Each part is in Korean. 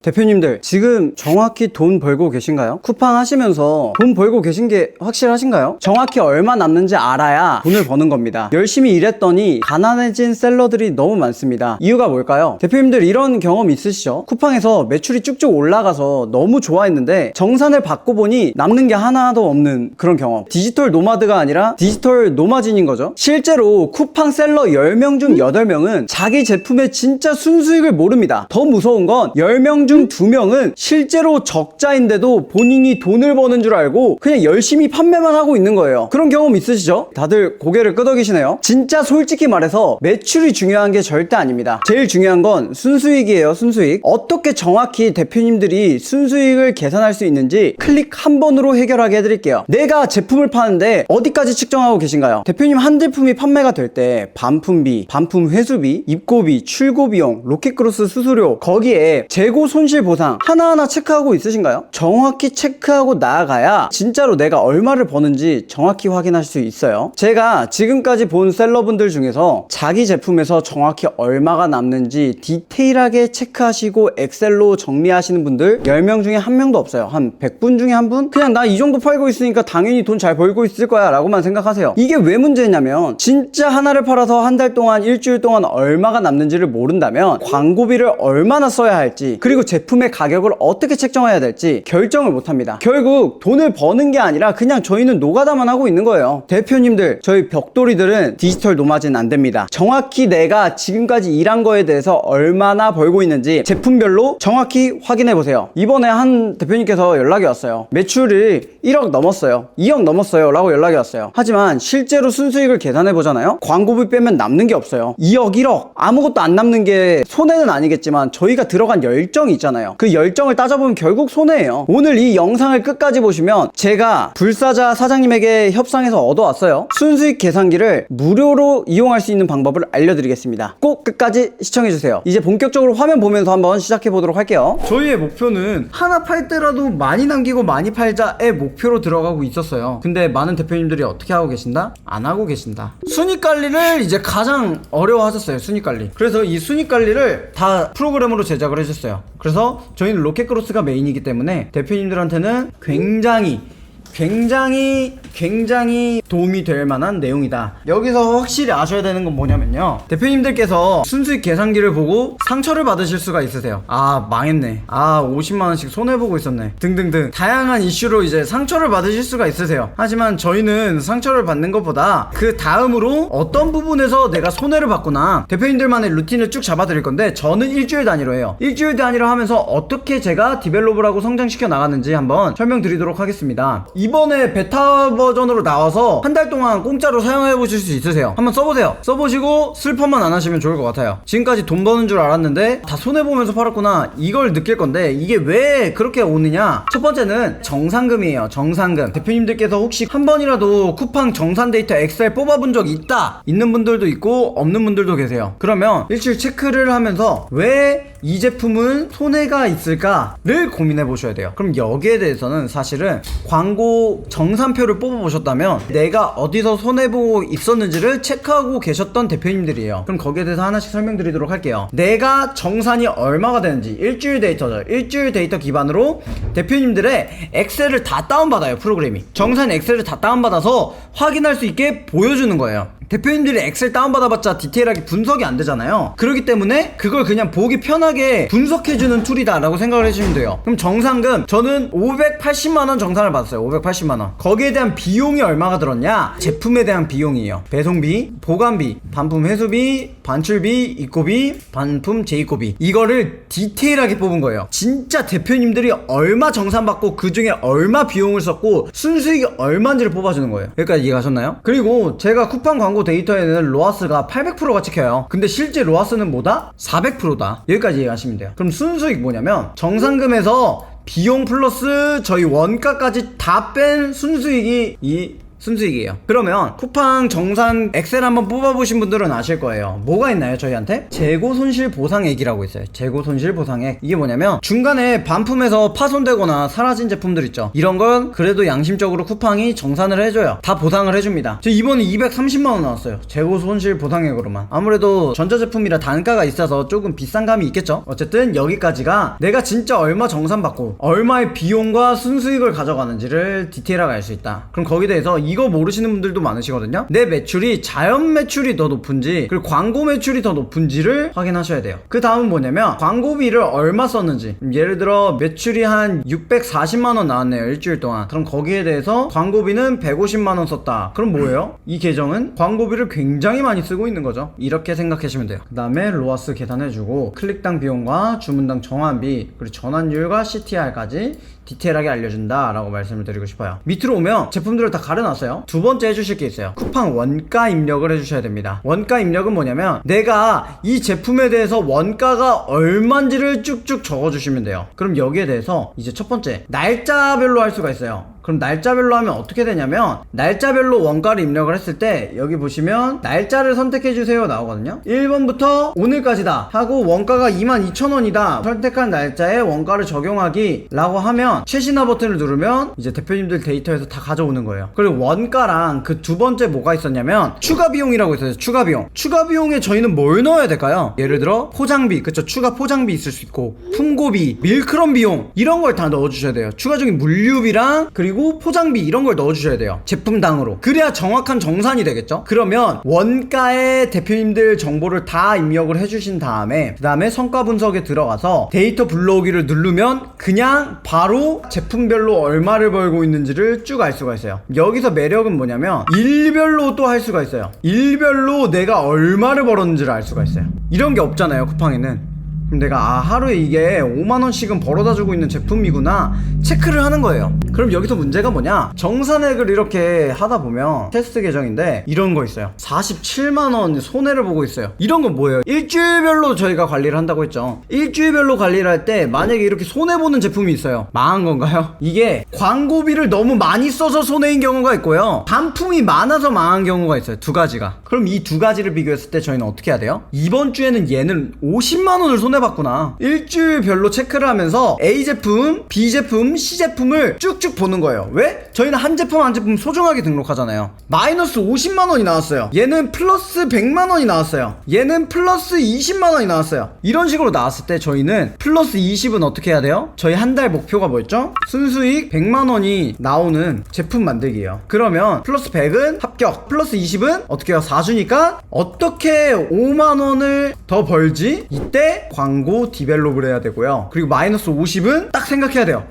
대표님들 지금 정확히 돈 벌고 계신가요? 쿠팡 하시면서 돈 벌고 계신 게 확실하신가요? 정확히 얼마 남는지 알아야 돈을 버는 겁니다. 열심히 일했더니 가난해진 셀러들이 너무 많습니다. 이유가 뭘까요? 대표님들 이런 경험 있으시죠? 쿠팡에서 매출이 쭉쭉 올라가서 너무 좋아했는데 정산을 받고 보니 남는 게 하나도 없는 그런 경험. 디지털 노마드가 아니라 디지털 노마진인 거죠. 실제로 쿠팡 셀러 10명 중 8명은 자기 제품의 진짜 순수익을 모릅니다. 더 무서운 건 10명 중 2명은 실제로 적자인데도 본인이 돈을 버는 줄 알고 그냥 열심히 판매만 하고 있는 거예요. 그런 경험 있으시죠? 다들 고개를 끄덕이시네요. 진짜 솔직히 말해서 매출이 중요한 게 절대 아닙니다. 제일 중요한 건 순수익이에요. 순수익. 어떻게 정확히 대표님들이 순수익을 계산할 수 있는지 클릭 한 번으로 해결하게 해드릴게요. 내가 제품을 파는데 어디까지 측정하고 계신가요? 대표님 한 제품이 판매가 될 때 반품비, 반품 회수비, 입고비, 출고비용, 로켓크로스 수수료, 거기에 재고 손실 보상 하나하나 체크하고 있으신가요? 정확히 체크하고 나아가야 진짜로 내가 얼마를 버는지 정확히 확인할 수 있어요. 제가 지금까지 본 셀러분들 중에서 자기 제품에서 정확히 얼마가 남는지 디테일하게 체크하시고 엑셀로 정리하시는 분들 10명 중에 1명도 없어요. 한 100분 중에 1분? 그냥 나 이 정도 팔고 있으니까 당연히 돈 잘 벌고 있을 거야 라고만 생각하세요. 이게 왜 문제냐면 진짜 하나를 팔아서 한 달 동안 일주일 동안 얼마가 남는지를 모른다면 광고비를 얼마나 써야 할지 그리고 제품의 가격을 어떻게 책정해야 될지 결정을 못합니다. 결국 돈을 버는 게 아니라 그냥 저희는 노가다만 하고 있는 거예요. 대표님들, 저희 벽돌이들은 디지털 노마진 안 됩니다. 정확히 내가 지금까지 일한 거에 대해서 얼마나 벌고 있는지 제품별로 정확히 확인해 보세요. 이번에 한 대표님께서 연락이 왔어요. 매출이 1억 넘었어요. 2억 넘었어요 라고 연락이 왔어요. 하지만 실제로 순수익을 계산해 보잖아요. 광고비 빼면 남는 게 없어요. 2억 1억 아무것도 안 남는 게 손해는 아니겠지만 저희가 들어간 열정이 있잖아요. 그 열정을 따져보면 결국 손해예요. 오늘 이 영상을 끝까지 보시면 제가 불사자 사장님에게 협상해서 얻어왔어요. 순수익 계산기를 무료로 이용할 수 있는 방법을 알려드리겠습니다. 꼭 끝까지 시청해주세요. 이제 본격적으로 화면 보면서 한번 시작해보도록 할게요. 저희의 목표는 하나 팔 때라도 많이 남기고 많이 팔자의 목표로 들어가고 있었어요. 근데 많은 대표님들이 어떻게 하고 계신다? 안 하고 계신다. 순위 관리를 이제 가장 어려워하셨어요. 순위 관리. 그래서 이 순위 관리를 다 프로그램으로 제작을 해줬어요. 그래서 저희는 로켓크로스가 메인이기 때문에 대표님들한테는 굉장히 도움이 될 만한 내용이다. 여기서 확실히 아셔야 되는 건 뭐냐면요, 대표님들께서 순수익 계산기를 보고 상처를 받으실 수가 있으세요. 아 망했네, 아 50만원씩 손해보고 있었네 등등등 다양한 이슈로 이제 상처를 받으실 수가 있으세요. 하지만 저희는 상처를 받는 것보다 그 다음으로 어떤 부분에서 내가 손해를 봤구나, 대표님들만의 루틴을 쭉 잡아드릴 건데 저는 일주일 단위로 해요. 일주일 단위로 하면서 어떻게 제가 디벨롭을 하고 성장시켜 나가는지 한번 설명드리도록 하겠습니다. 이번에 베타 버전으로 나와서 한 달 동안 공짜로 사용해 보실 수 있으세요. 한번 써보세요. 써보시고 슬퍼만 안 하시면 좋을 것 같아요. 지금까지 돈 버는 줄 알았는데 다 손해보면서 팔았구나, 이걸 느낄 건데 이게 왜 그렇게 오느냐. 첫 번째는 정산금이에요. 정산금. 대표님들께서 혹시 한 번이라도 쿠팡 정산 데이터 엑셀 뽑아본 적 있는 분들도 있고 없는 분들도 계세요. 그러면 일주일 체크를 하면서 왜 이 제품은 손해가 있을까를 고민해 보셔야 돼요. 그럼 여기에 대해서는 사실은 광고 정산표를 뽑아 보셨다면 내가 어디서 손해보고 있었는지를 체크하고 계셨던 대표님들이에요. 그럼 거기에 대해서 하나씩 설명드리도록 할게요. 내가 정산이 얼마가 되는지 일주일 데이터죠. 일주일 데이터 기반으로 대표님들의 엑셀을 다 다운받아요. 프로그램이 정산 엑셀을 다 다운받아서 확인할 수 있게 보여주는 거예요. 대표님들이 엑셀 다운받아봤자 디테일하게 분석이 안 되잖아요. 그렇기 때문에 그걸 그냥 보기 편하게 분석해주는 툴이다 라고 생각을 해주시면 돼요. 그럼 정산금, 저는 580만원 정산을 받았어요. 580만원. 거기에 대한 비용이 얼마가 들었냐? 제품에 대한 비용이에요. 배송비, 보관비, 반품 회수비, 반출비, 입고비, 반품 재입고비, 이거를 디테일하게 뽑은 거예요. 진짜 대표님들이 얼마 정산받고 그 중에 얼마 비용을 썼고 순수익이 얼마인지를 뽑아주는 거예요. 여기까지 이해가셨나요? 그리고 제가 쿠팡 광고 데이터에는 로아스가 800%가 찍혀요. 근데 실제 로아스는 뭐다? 400%다. 여기까지 이해하시면 돼요. 그럼 순수익 뭐냐면 정산금에서 비용 플러스 저희 원가까지 다 뺀 순수익이 이 순수익이에요. 그러면 쿠팡 정산 엑셀 한번 뽑아보신 분들은 아실 거예요. 뭐가 있나요 저희한테? 재고 손실 보상액이라고 있어요. 재고 손실 보상액. 이게 뭐냐면 중간에 반품해서 파손되거나 사라진 제품들 있죠. 이런 건 그래도 양심적으로 쿠팡이 정산을 해줘요. 다 보상을 해줍니다. 저 이번에 230만원 나왔어요. 재고 손실 보상액으로만. 아무래도 전자제품이라 단가가 있어서 조금 비싼 감이 있겠죠. 어쨌든 여기까지가 내가 진짜 얼마 정산받고 얼마의 비용과 순수익을 가져가는지를 디테일하게 알 수 있다. 그럼 거기에 대해서 이거 모르시는 분들도 많으시거든요. 내 매출이 자연 매출이 더 높은지 그리고 광고 매출이 더 높은지를 확인하셔야 돼요. 그 다음은 뭐냐면 광고비를 얼마 썼는지. 예를 들어 매출이 한 640만원 나왔네요 일주일 동안. 그럼 거기에 대해서 광고비는 150만원 썼다. 그럼 뭐예요? 이 계정은 광고비를 굉장히 많이 쓰고 있는 거죠. 이렇게 생각하시면 돼요. 그 다음에 로아스 계산해주고 클릭당 비용과 주문당 정환비 그리고 전환율과 CTR까지 디테일하게 알려준다 라고 말씀을 드리고 싶어요. 밑으로 오면 제품들을 다 가려놨어요. 두 번째 해주실 게 있어요. 쿠팡 원가 입력을 해주셔야 됩니다. 원가 입력은 뭐냐면 내가 이 제품에 대해서 원가가 얼만지를 쭉쭉 적어주시면 돼요. 그럼 여기에 대해서 이제 첫 번째 날짜별로 할 수가 있어요. 그럼 날짜별로 하면 어떻게 되냐면 날짜별로 원가를 입력을 했을 때 여기 보시면 날짜를 선택해주세요 나오거든요. 1번부터 오늘까지다 하고 원가가 22,000원이다 선택한 날짜에 원가를 적용하기 라고 하면 최신화 버튼을 누르면 이제 대표님들 데이터에서 다 가져오는 거예요. 그리고 원가랑 그 두 번째 뭐가 있었냐면 추가 비용이라고 있어요. 추가 비용. 추가 비용에 저희는 뭘 넣어야 될까요? 예를 들어 포장비, 그쵸, 추가 포장비 있을 수 있고 품고비, 밀크럼 비용 이런 걸 다 넣어주셔야 돼요. 추가적인 물류비랑 그리고 포장비 이런 걸 넣어주셔야 돼요. 제품당으로. 그래야 정확한 정산이 되겠죠. 그러면 원가에 대표님들 정보를 다 입력을 해주신 다음에 그 다음에 성과 분석에 들어가서 데이터 불러오기를 누르면 그냥 바로 제품별로 얼마를 벌고 있는지를 쭉 알 수가 있어요. 여기서 매력은 뭐냐면 일별로 또 할 수가 있어요. 일별로 내가 얼마를 벌었는지를 알 수가 있어요. 이런 게 없잖아요 쿠팡에는. 그럼 내가 하루에 이게 5만원씩은 벌어다 주고 있는 제품이구나 체크를 하는 거예요. 그럼 여기서 문제가 뭐냐, 정산액을 이렇게 하다 보면 테스트 계정인데 이런 거 있어요. 47만원 손해를 보고 있어요. 이런 건 뭐예요? 일주일별로 저희가 관리를 한다고 했죠. 일주일별로 관리를 할 때 만약에 이렇게 손해보는 제품이 있어요. 망한 건가요? 이게 광고비를 너무 많이 써서 손해인 경우가 있고요, 반품이 많아서 망한 경우가 있어요. 두 가지가. 그럼 이 두 가지를 비교했을 때 저희는 어떻게 해야 돼요? 이번 주에는 얘는 50만원을 손해봤구나. 일주일별로 체크를 하면서 A 제품, B 제품, C 제품을 쭉쭉 보는 거예요. 왜? 저희는 한 제품 한 제품 소중하게 등록하잖아요. 마이너스 50만원이 나왔어요. 얘는 플러스 100만원이 나왔어요. 얘는 플러스 20만원이 나왔어요. 이런 식으로 나왔을 때 저희는 플러스 20은 어떻게 해야 돼요? 저희 한 달 목표가 뭐였죠? 순수익 100만원이 나오는 제품 만들기예요. 그러면 플러스 100은 합격, 플러스 20은 어떻게 해요? 4주니까 어떻게 5만원을 더 벌지? 이때 광고 디벨롭을 해야 되고요. 그리고 마이너스 50은 딱 생각해야 돼요.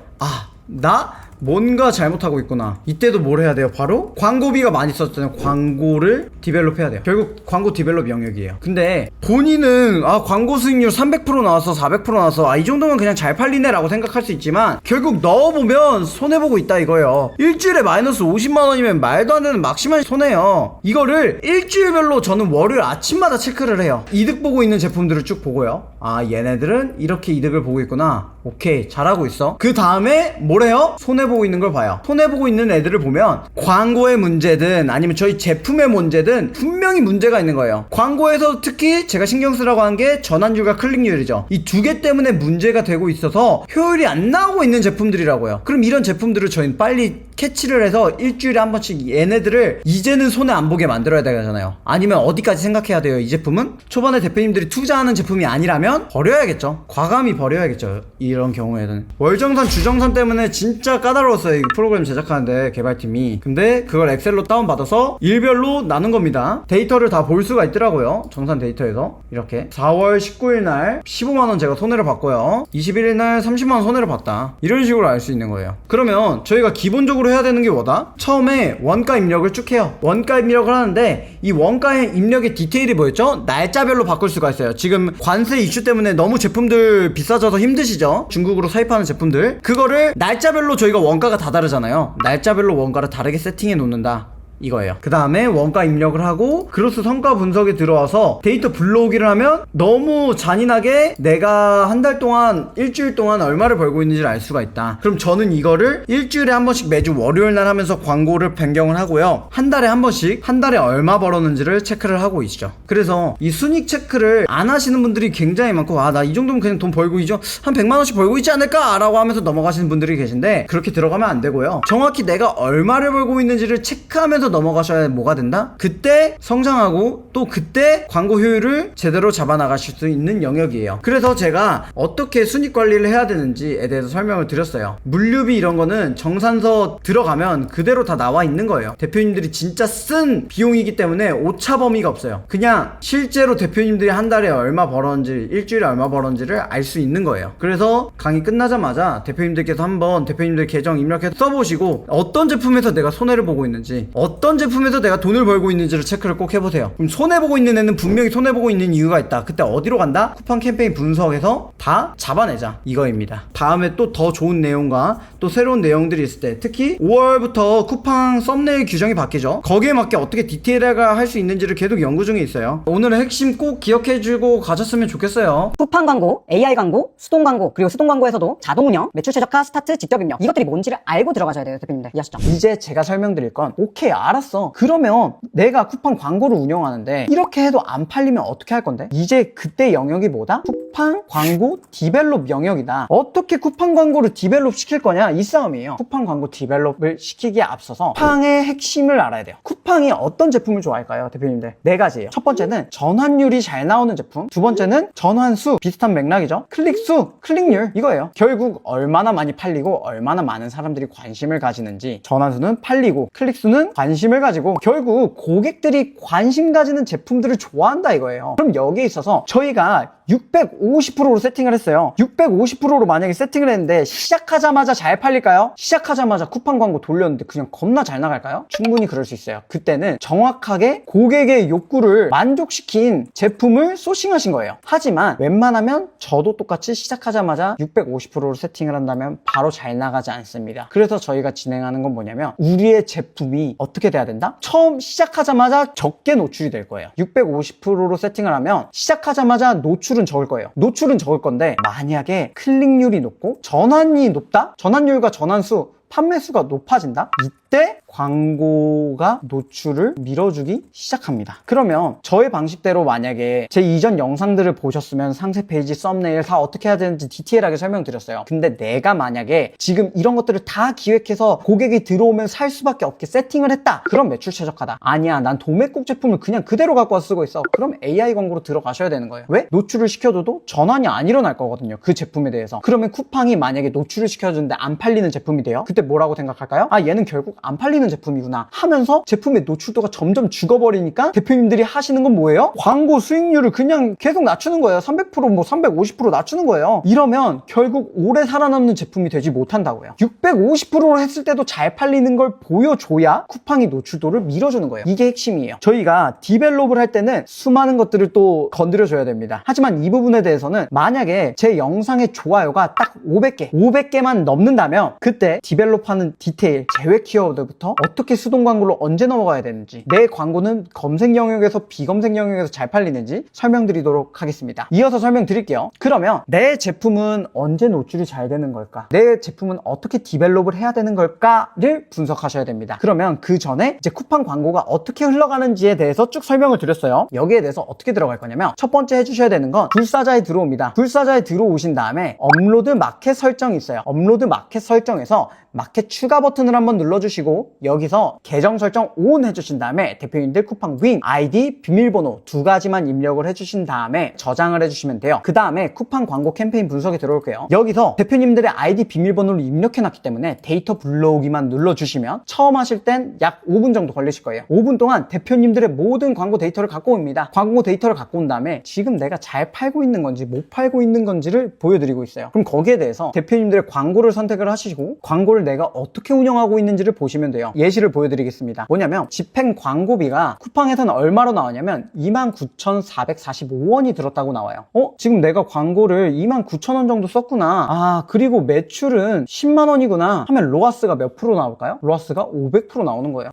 나 뭔가 잘못하고 있구나. 이때도 뭘 해야 돼요? 바로 광고비가 많이 썼잖아요. 광고를 디벨롭 해야 돼요. 결국 광고 디벨롭 영역이에요. 근데 본인은 광고 수익률 300% 나와서 400% 나와서 이 정도면 그냥 잘 팔리네 라고 생각할 수 있지만 결국 넣어보면 손해보고 있다 이거예요. 일주일에 마이너스 50만원이면 말도 안 되는 막심한 손해요. 이거를 일주일별로 저는 월요일 아침마다 체크를 해요. 이득 보고 있는 제품들을 쭉 보고요. 얘네들은 이렇게 이득을 보고 있구나. 오케이, 잘하고 있어. 그 다음에 뭘 해요? 손해보고 있는 걸 봐요. 손해보고 있는 애들을 보면 광고의 문제든 아니면 저희 제품의 문제든 분명히 문제가 있는 거예요. 광고에서 특히 제가 신경 쓰라고 한 게 전환율과 클릭률이죠. 이 두 개 때문에 문제가 되고 있어서 효율이 안 나오고 있는 제품들이라고요. 그럼 이런 제품들을 저희는 빨리 캐치를 해서 일주일에 한 번씩 얘네들을 이제는 손해 안 보게 만들어야 되잖아요. 아니면 어디까지 생각해야 돼요? 이 제품은 초반에 대표님들이 투자하는 제품이 아니라면 버려야겠죠. 과감히 버려야겠죠. 이런 경우에는 월정산 주정산 때문에 진짜 까다로웠어요. 이 프로그램 제작하는데 개발팀이. 근데 그걸 엑셀로 다운받아서 일별로 나눈 겁니다. 데이터를 다 볼 수가 있더라고요. 정산 데이터에서. 이렇게 4월 19일 날 15만원 제가 손해를 봤고요, 21일 날 30만원 손해를 봤다. 이런 식으로 알 수 있는 거예요. 그러면 저희가 기본적으로 해야 되는 게 뭐다? 처음에 원가 입력을 쭉 해요. 원가 입력을 하는데 이 원가 입력의 디테일이 뭐였죠? 날짜별로 바꿀 수가 있어요. 지금 관세 이슈 때문에 너무 제품들 비싸져서 힘드시죠? 중국으로 사입하는 제품들. 그거를 날짜별로 저희가 원가가 다 다르잖아요. 날짜별로 원가를 다르게 세팅해 놓는다. 이거예요. 그 다음에 원가 입력을 하고 그로스 성과 분석에 들어와서 데이터 불러오기를 하면 너무 잔인하게 내가 한 달 동안 일주일 동안 얼마를 벌고 있는지를 알 수가 있다. 그럼 저는 이거를 일주일에 한 번씩 매주 월요일 날 하면서 광고를 변경을 하고요, 한 달에 한 번씩 한 달에 얼마 벌었는지를 체크를 하고 있죠. 그래서 이 순익 체크를 안 하시는 분들이 굉장히 많고, 아, 나 이 정도면 그냥 돈 벌고 있죠, 한 100만 원씩 벌고 있지 않을까 라고 하면서 넘어가시는 분들이 계신데, 그렇게 들어가면 안 되고요. 정확히 내가 얼마를 벌고 있는지를 체크하면서 넘어가셔야 뭐가 된다? 그때 성장하고 또 그때 광고 효율을 제대로 잡아나가실 수 있는 영역이에요. 그래서 제가 어떻게 순익 관리를 해야 되는지에 대해서 설명을 드렸어요. 물류비 이런 거는 정산서 들어가면 그대로 다 나와 있는 거예요. 대표님들이 진짜 쓴 비용이기 때문에 오차 범위가 없어요. 그냥 실제로 대표님들이 한 달에 얼마 벌었는지, 일주일에 얼마 벌었는지를 알 수 있는 거예요. 그래서 강의 끝나자마자 대표님들께서 한번 대표님들 계정 입력해서 써보시고 어떤 제품에서 내가 손해를 보고 있는지, 어떤 제품에서 내가 돈을 벌고 있는지를 체크를 꼭 해보세요. 그럼 손해보고 있는 애는 분명히 손해보고 있는 이유가 있다. 그때 어디로 간다? 쿠팡 캠페인 분석에서 다 잡아내자, 이거입니다. 다음에 또 더 좋은 내용과 또 새로운 내용들이 있을 때, 특히 5월부터 쿠팡 썸네일 규정이 바뀌죠. 거기에 맞게 어떻게 디테일하게 할 수 있는지를 계속 연구 중에 있어요. 오늘의 핵심 꼭 기억해주고 가셨으면 좋겠어요. 쿠팡 광고, AI 광고, 수동 광고, 그리고 수동 광고에서도 자동 운영, 매출 최적화, 스타트, 직접 입력, 이것들이 뭔지를 알고 들어가셔야 돼요, 대표님들. 이해하시죠? 이제 제가 설명드릴 건, 오케이, 알았어. 그러면 내가 쿠팡 광고를 운영하는데 이렇게 해도 안 팔리면 어떻게 할 건데? 이제 그때 영역이 뭐다? 쿠팡 광고 디벨롭 영역이다. 어떻게 쿠팡 광고를 디벨롭 시킬 거냐, 이 싸움이에요. 쿠팡 광고 디벨롭을 시키기에 앞서서 쿠팡의 핵심을 알아야 돼요. 쿠팡이 어떤 제품을 좋아할까요, 대표님들? 네 가지예요. 첫 번째는 전환율이 잘 나오는 제품, 두 번째는 전환수, 비슷한 맥락이죠. 클릭수, 클릭률, 이거예요. 결국 얼마나 많이 팔리고 얼마나 많은 사람들이 관심을 가지는지, 전환수는 팔리고 클릭수는 관심을 가지고, 결국 고객들이 관심 가지는 제품들을 좋아한다, 이거예요. 그럼 여기에 있어서 저희가 650%로 세팅을 했어요. 650%로 만약에 세팅을 했는데 시작하자마자 잘 팔릴까요? 시작하자마자 쿠팡 광고 돌렸는데 그냥 겁나 잘 나갈까요? 충분히 그럴 수 있어요. 그때는 정확하게 고객의 욕구를 만족시킨 제품을 소싱하신 거예요. 하지만 웬만하면 저도 똑같이 시작하자마자 650%로 세팅을 한다면 바로 잘 나가지 않습니다. 그래서 저희가 진행하는 건 뭐냐면, 우리의 제품이 어떻게 돼야 된다? 처음 시작하자마자 적게 노출이 될 거예요. 650%로 세팅을 하면 시작하자마자 노출은 적을 거예요. 노출은 적을 건데, 만약에 클릭률이 높고 전환이 높다? 전환율과 전환수, 판매수가 높아진다? 이때 광고가 노출을 밀어주기 시작합니다. 그러면 저의 방식대로 만약에 제 이전 영상들을 보셨으면 상세 페이지, 썸네일 다 어떻게 해야 되는지 디테일하게 설명드렸어요. 근데 내가 만약에 지금 이런 것들을 다 기획해서 고객이 들어오면 살 수밖에 없게 세팅을 했다. 그럼 매출 최적화다. 아니야, 난 도매국 제품을 그냥 그대로 갖고 와서 쓰고 있어. 그럼 AI 광고로 들어가셔야 되는 거예요. 왜? 노출을 시켜줘도 전환이 안 일어날 거거든요, 그 제품에 대해서. 그러면 쿠팡이 만약에 노출을 시켜주는데 안 팔리는 제품이 돼요? 그때 뭐라고 생각할까요? 아, 얘는 결국 안 팔리는 제품이구나 하면서 제품의 노출도가 점점 죽어버리니까 대표님들이 하시는 건 뭐예요? 광고 수익률을 그냥 계속 낮추는 거예요. 300%, 뭐 350% 낮추는 거예요. 이러면 결국 오래 살아남는 제품이 되지 못한다고요. 650%로 했을 때도 잘 팔리는 걸 보여줘야 쿠팡이 노출도를 밀어주는 거예요. 이게 핵심이에요. 저희가 디벨롭을 할 때는 수많은 것들을 또 건드려줘야 됩니다. 하지만 이 부분에 대해서는 만약에 제 영상의 좋아요가 딱 500개만 넘는다면, 그때 디벨롭하는 디테일, 제외 키워드부터 어떻게 수동 광고로 언제 넘어가야 되는지, 내 광고는 검색 영역에서 비검색 영역에서 잘 팔리는지 설명드리도록 하겠습니다. 이어서 설명드릴게요. 그러면 내 제품은 언제 노출이 잘 되는 걸까? 내 제품은 어떻게 디벨롭을 해야 되는 걸까를 분석하셔야 됩니다. 그러면 그 전에 이제 쿠팡 광고가 어떻게 흘러가는지에 대해서 쭉 설명을 드렸어요. 여기에 대해서 어떻게 들어갈 거냐면, 첫 번째 해주셔야 되는 건 불사자에 들어옵니다. 불사자에 들어오신 다음에 업로드 마켓 설정이 있어요. 업로드 마켓 설정에서 마켓 추가 버튼을 한번 눌러주시고, 여기서 계정 설정 ON 해주신 다음에 대표님들 쿠팡 윙 아이디, 비밀번호 두 가지만 입력을 해주신 다음에 저장을 해주시면 돼요. 그 다음에 쿠팡 광고 캠페인 분석에 들어올게요. 여기서 대표님들의 아이디, 비밀번호를 입력해놨기 때문에 데이터 불러오기만 눌러주시면 처음 하실 땐 약 5분 정도 걸리실 거예요. 5분 동안 대표님들의 모든 광고 데이터를 갖고 옵니다. 광고 데이터를 갖고 온 다음에 지금 내가 잘 팔고 있는 건지 못 팔고 있는 건지를 보여드리고 있어요. 그럼 거기에 대해서 대표님들의 광고를 선택을 하시고, 광고를 내가 어떻게 운영하고 있는지를 보시면 보시면 돼요. 예시를 보여드리겠습니다. 뭐냐면 집행 광고비가 쿠팡에서는 얼마로 나오냐면 29,445원이 들었다고 나와요. 지금 내가 광고를 29,000원 정도 썼구나. 그리고 매출은 10만원이구나 하면 로아스가 몇 프로 나올까요? 로아스가 500% 나오는 거예요.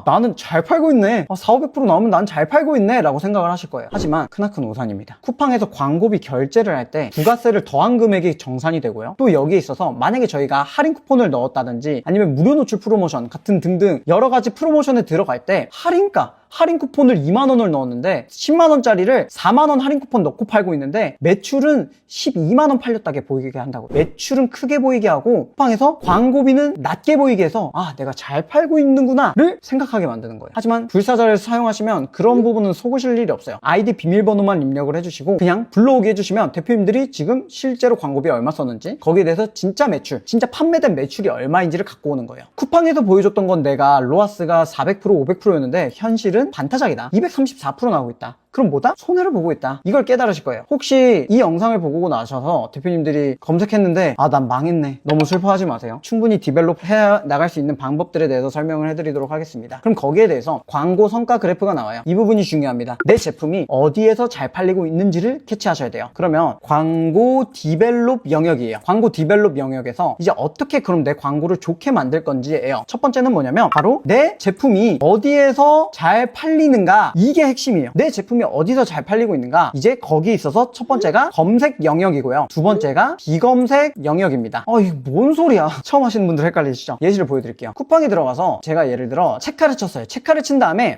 나는 잘 팔고 있네. 4,500% 나오면 난 잘 팔고 있네 라고 생각을 하실 거예요. 하지만 크나큰 오산입니다. 쿠팡에서 광고비 결제를 할 때 부가세를 더한 금액이 정산이 되고요. 또 여기에 있어서 만약에 저희가 할인 쿠폰을 넣었다든지 아니면 무료 노출 프로모션 같은 등등 여러 가지 프로모션에 들어갈 때 할인 쿠폰을 2만원을 넣었는데 10만원짜리를 4만원 할인 쿠폰 넣고 팔고 있는데 매출은 12만원 팔렸다게 보이게 한다고. 매출은 크게 보이게 하고 쿠팡에서 광고비는 낮게 보이게 해서 내가 잘 팔고 있는구나를 생각하게 만드는 거예요. 하지만 불사자를 사용하시면 그런 부분은 속으실 일이 없어요. 아이디 비밀번호만 입력을 해주시고 그냥 불러오게 해주시면 대표님들이 지금 실제로 광고비 얼마 썼는지 거기에 대해서 진짜 매출, 진짜 판매된 매출이 얼마인지를 갖고 오는 거예요. 쿠팡에서 보여줬던 건 내가 로아스가 400%, 500%였는데 현실은 반타작이다. 234% 나오고 있다. 그럼 뭐다? 손해를 보고 있다. 이걸 깨달으실 거예요. 혹시 이 영상을 보고 나셔서 대표님들이 검색했는데 난 망했네. 너무 슬퍼하지 마세요. 충분히 디벨롭 해 나갈 수 있는 방법들에 대해서 설명을 해드리도록 하겠습니다. 그럼 거기에 대해서 광고 성과 그래프가 나와요. 이 부분이 중요합니다. 내 제품이 어디에서 잘 팔리고 있는지를 캐치하셔야 돼요. 그러면 광고 디벨롭 영역이에요. 광고 디벨롭 영역에서 이제 어떻게 그럼 내 광고를 좋게 만들 건지예요. 첫 번째는 뭐냐면 바로 내 제품이 어디에서 잘 팔리는가, 이게 핵심이에요. 내 제품이 어디서 잘 팔리고 있는가, 이제 거기에 있어서 첫 번째가 검색 영역이고요. 두 번째가 비검색 영역입니다. 이거 뭔 소리야. 처음 하시는 분들 헷갈리시죠? 예시를 보여드릴게요. 쿠팡에 들어가서 제가 예를 들어 체카를 쳤어요. 체카를 친 다음에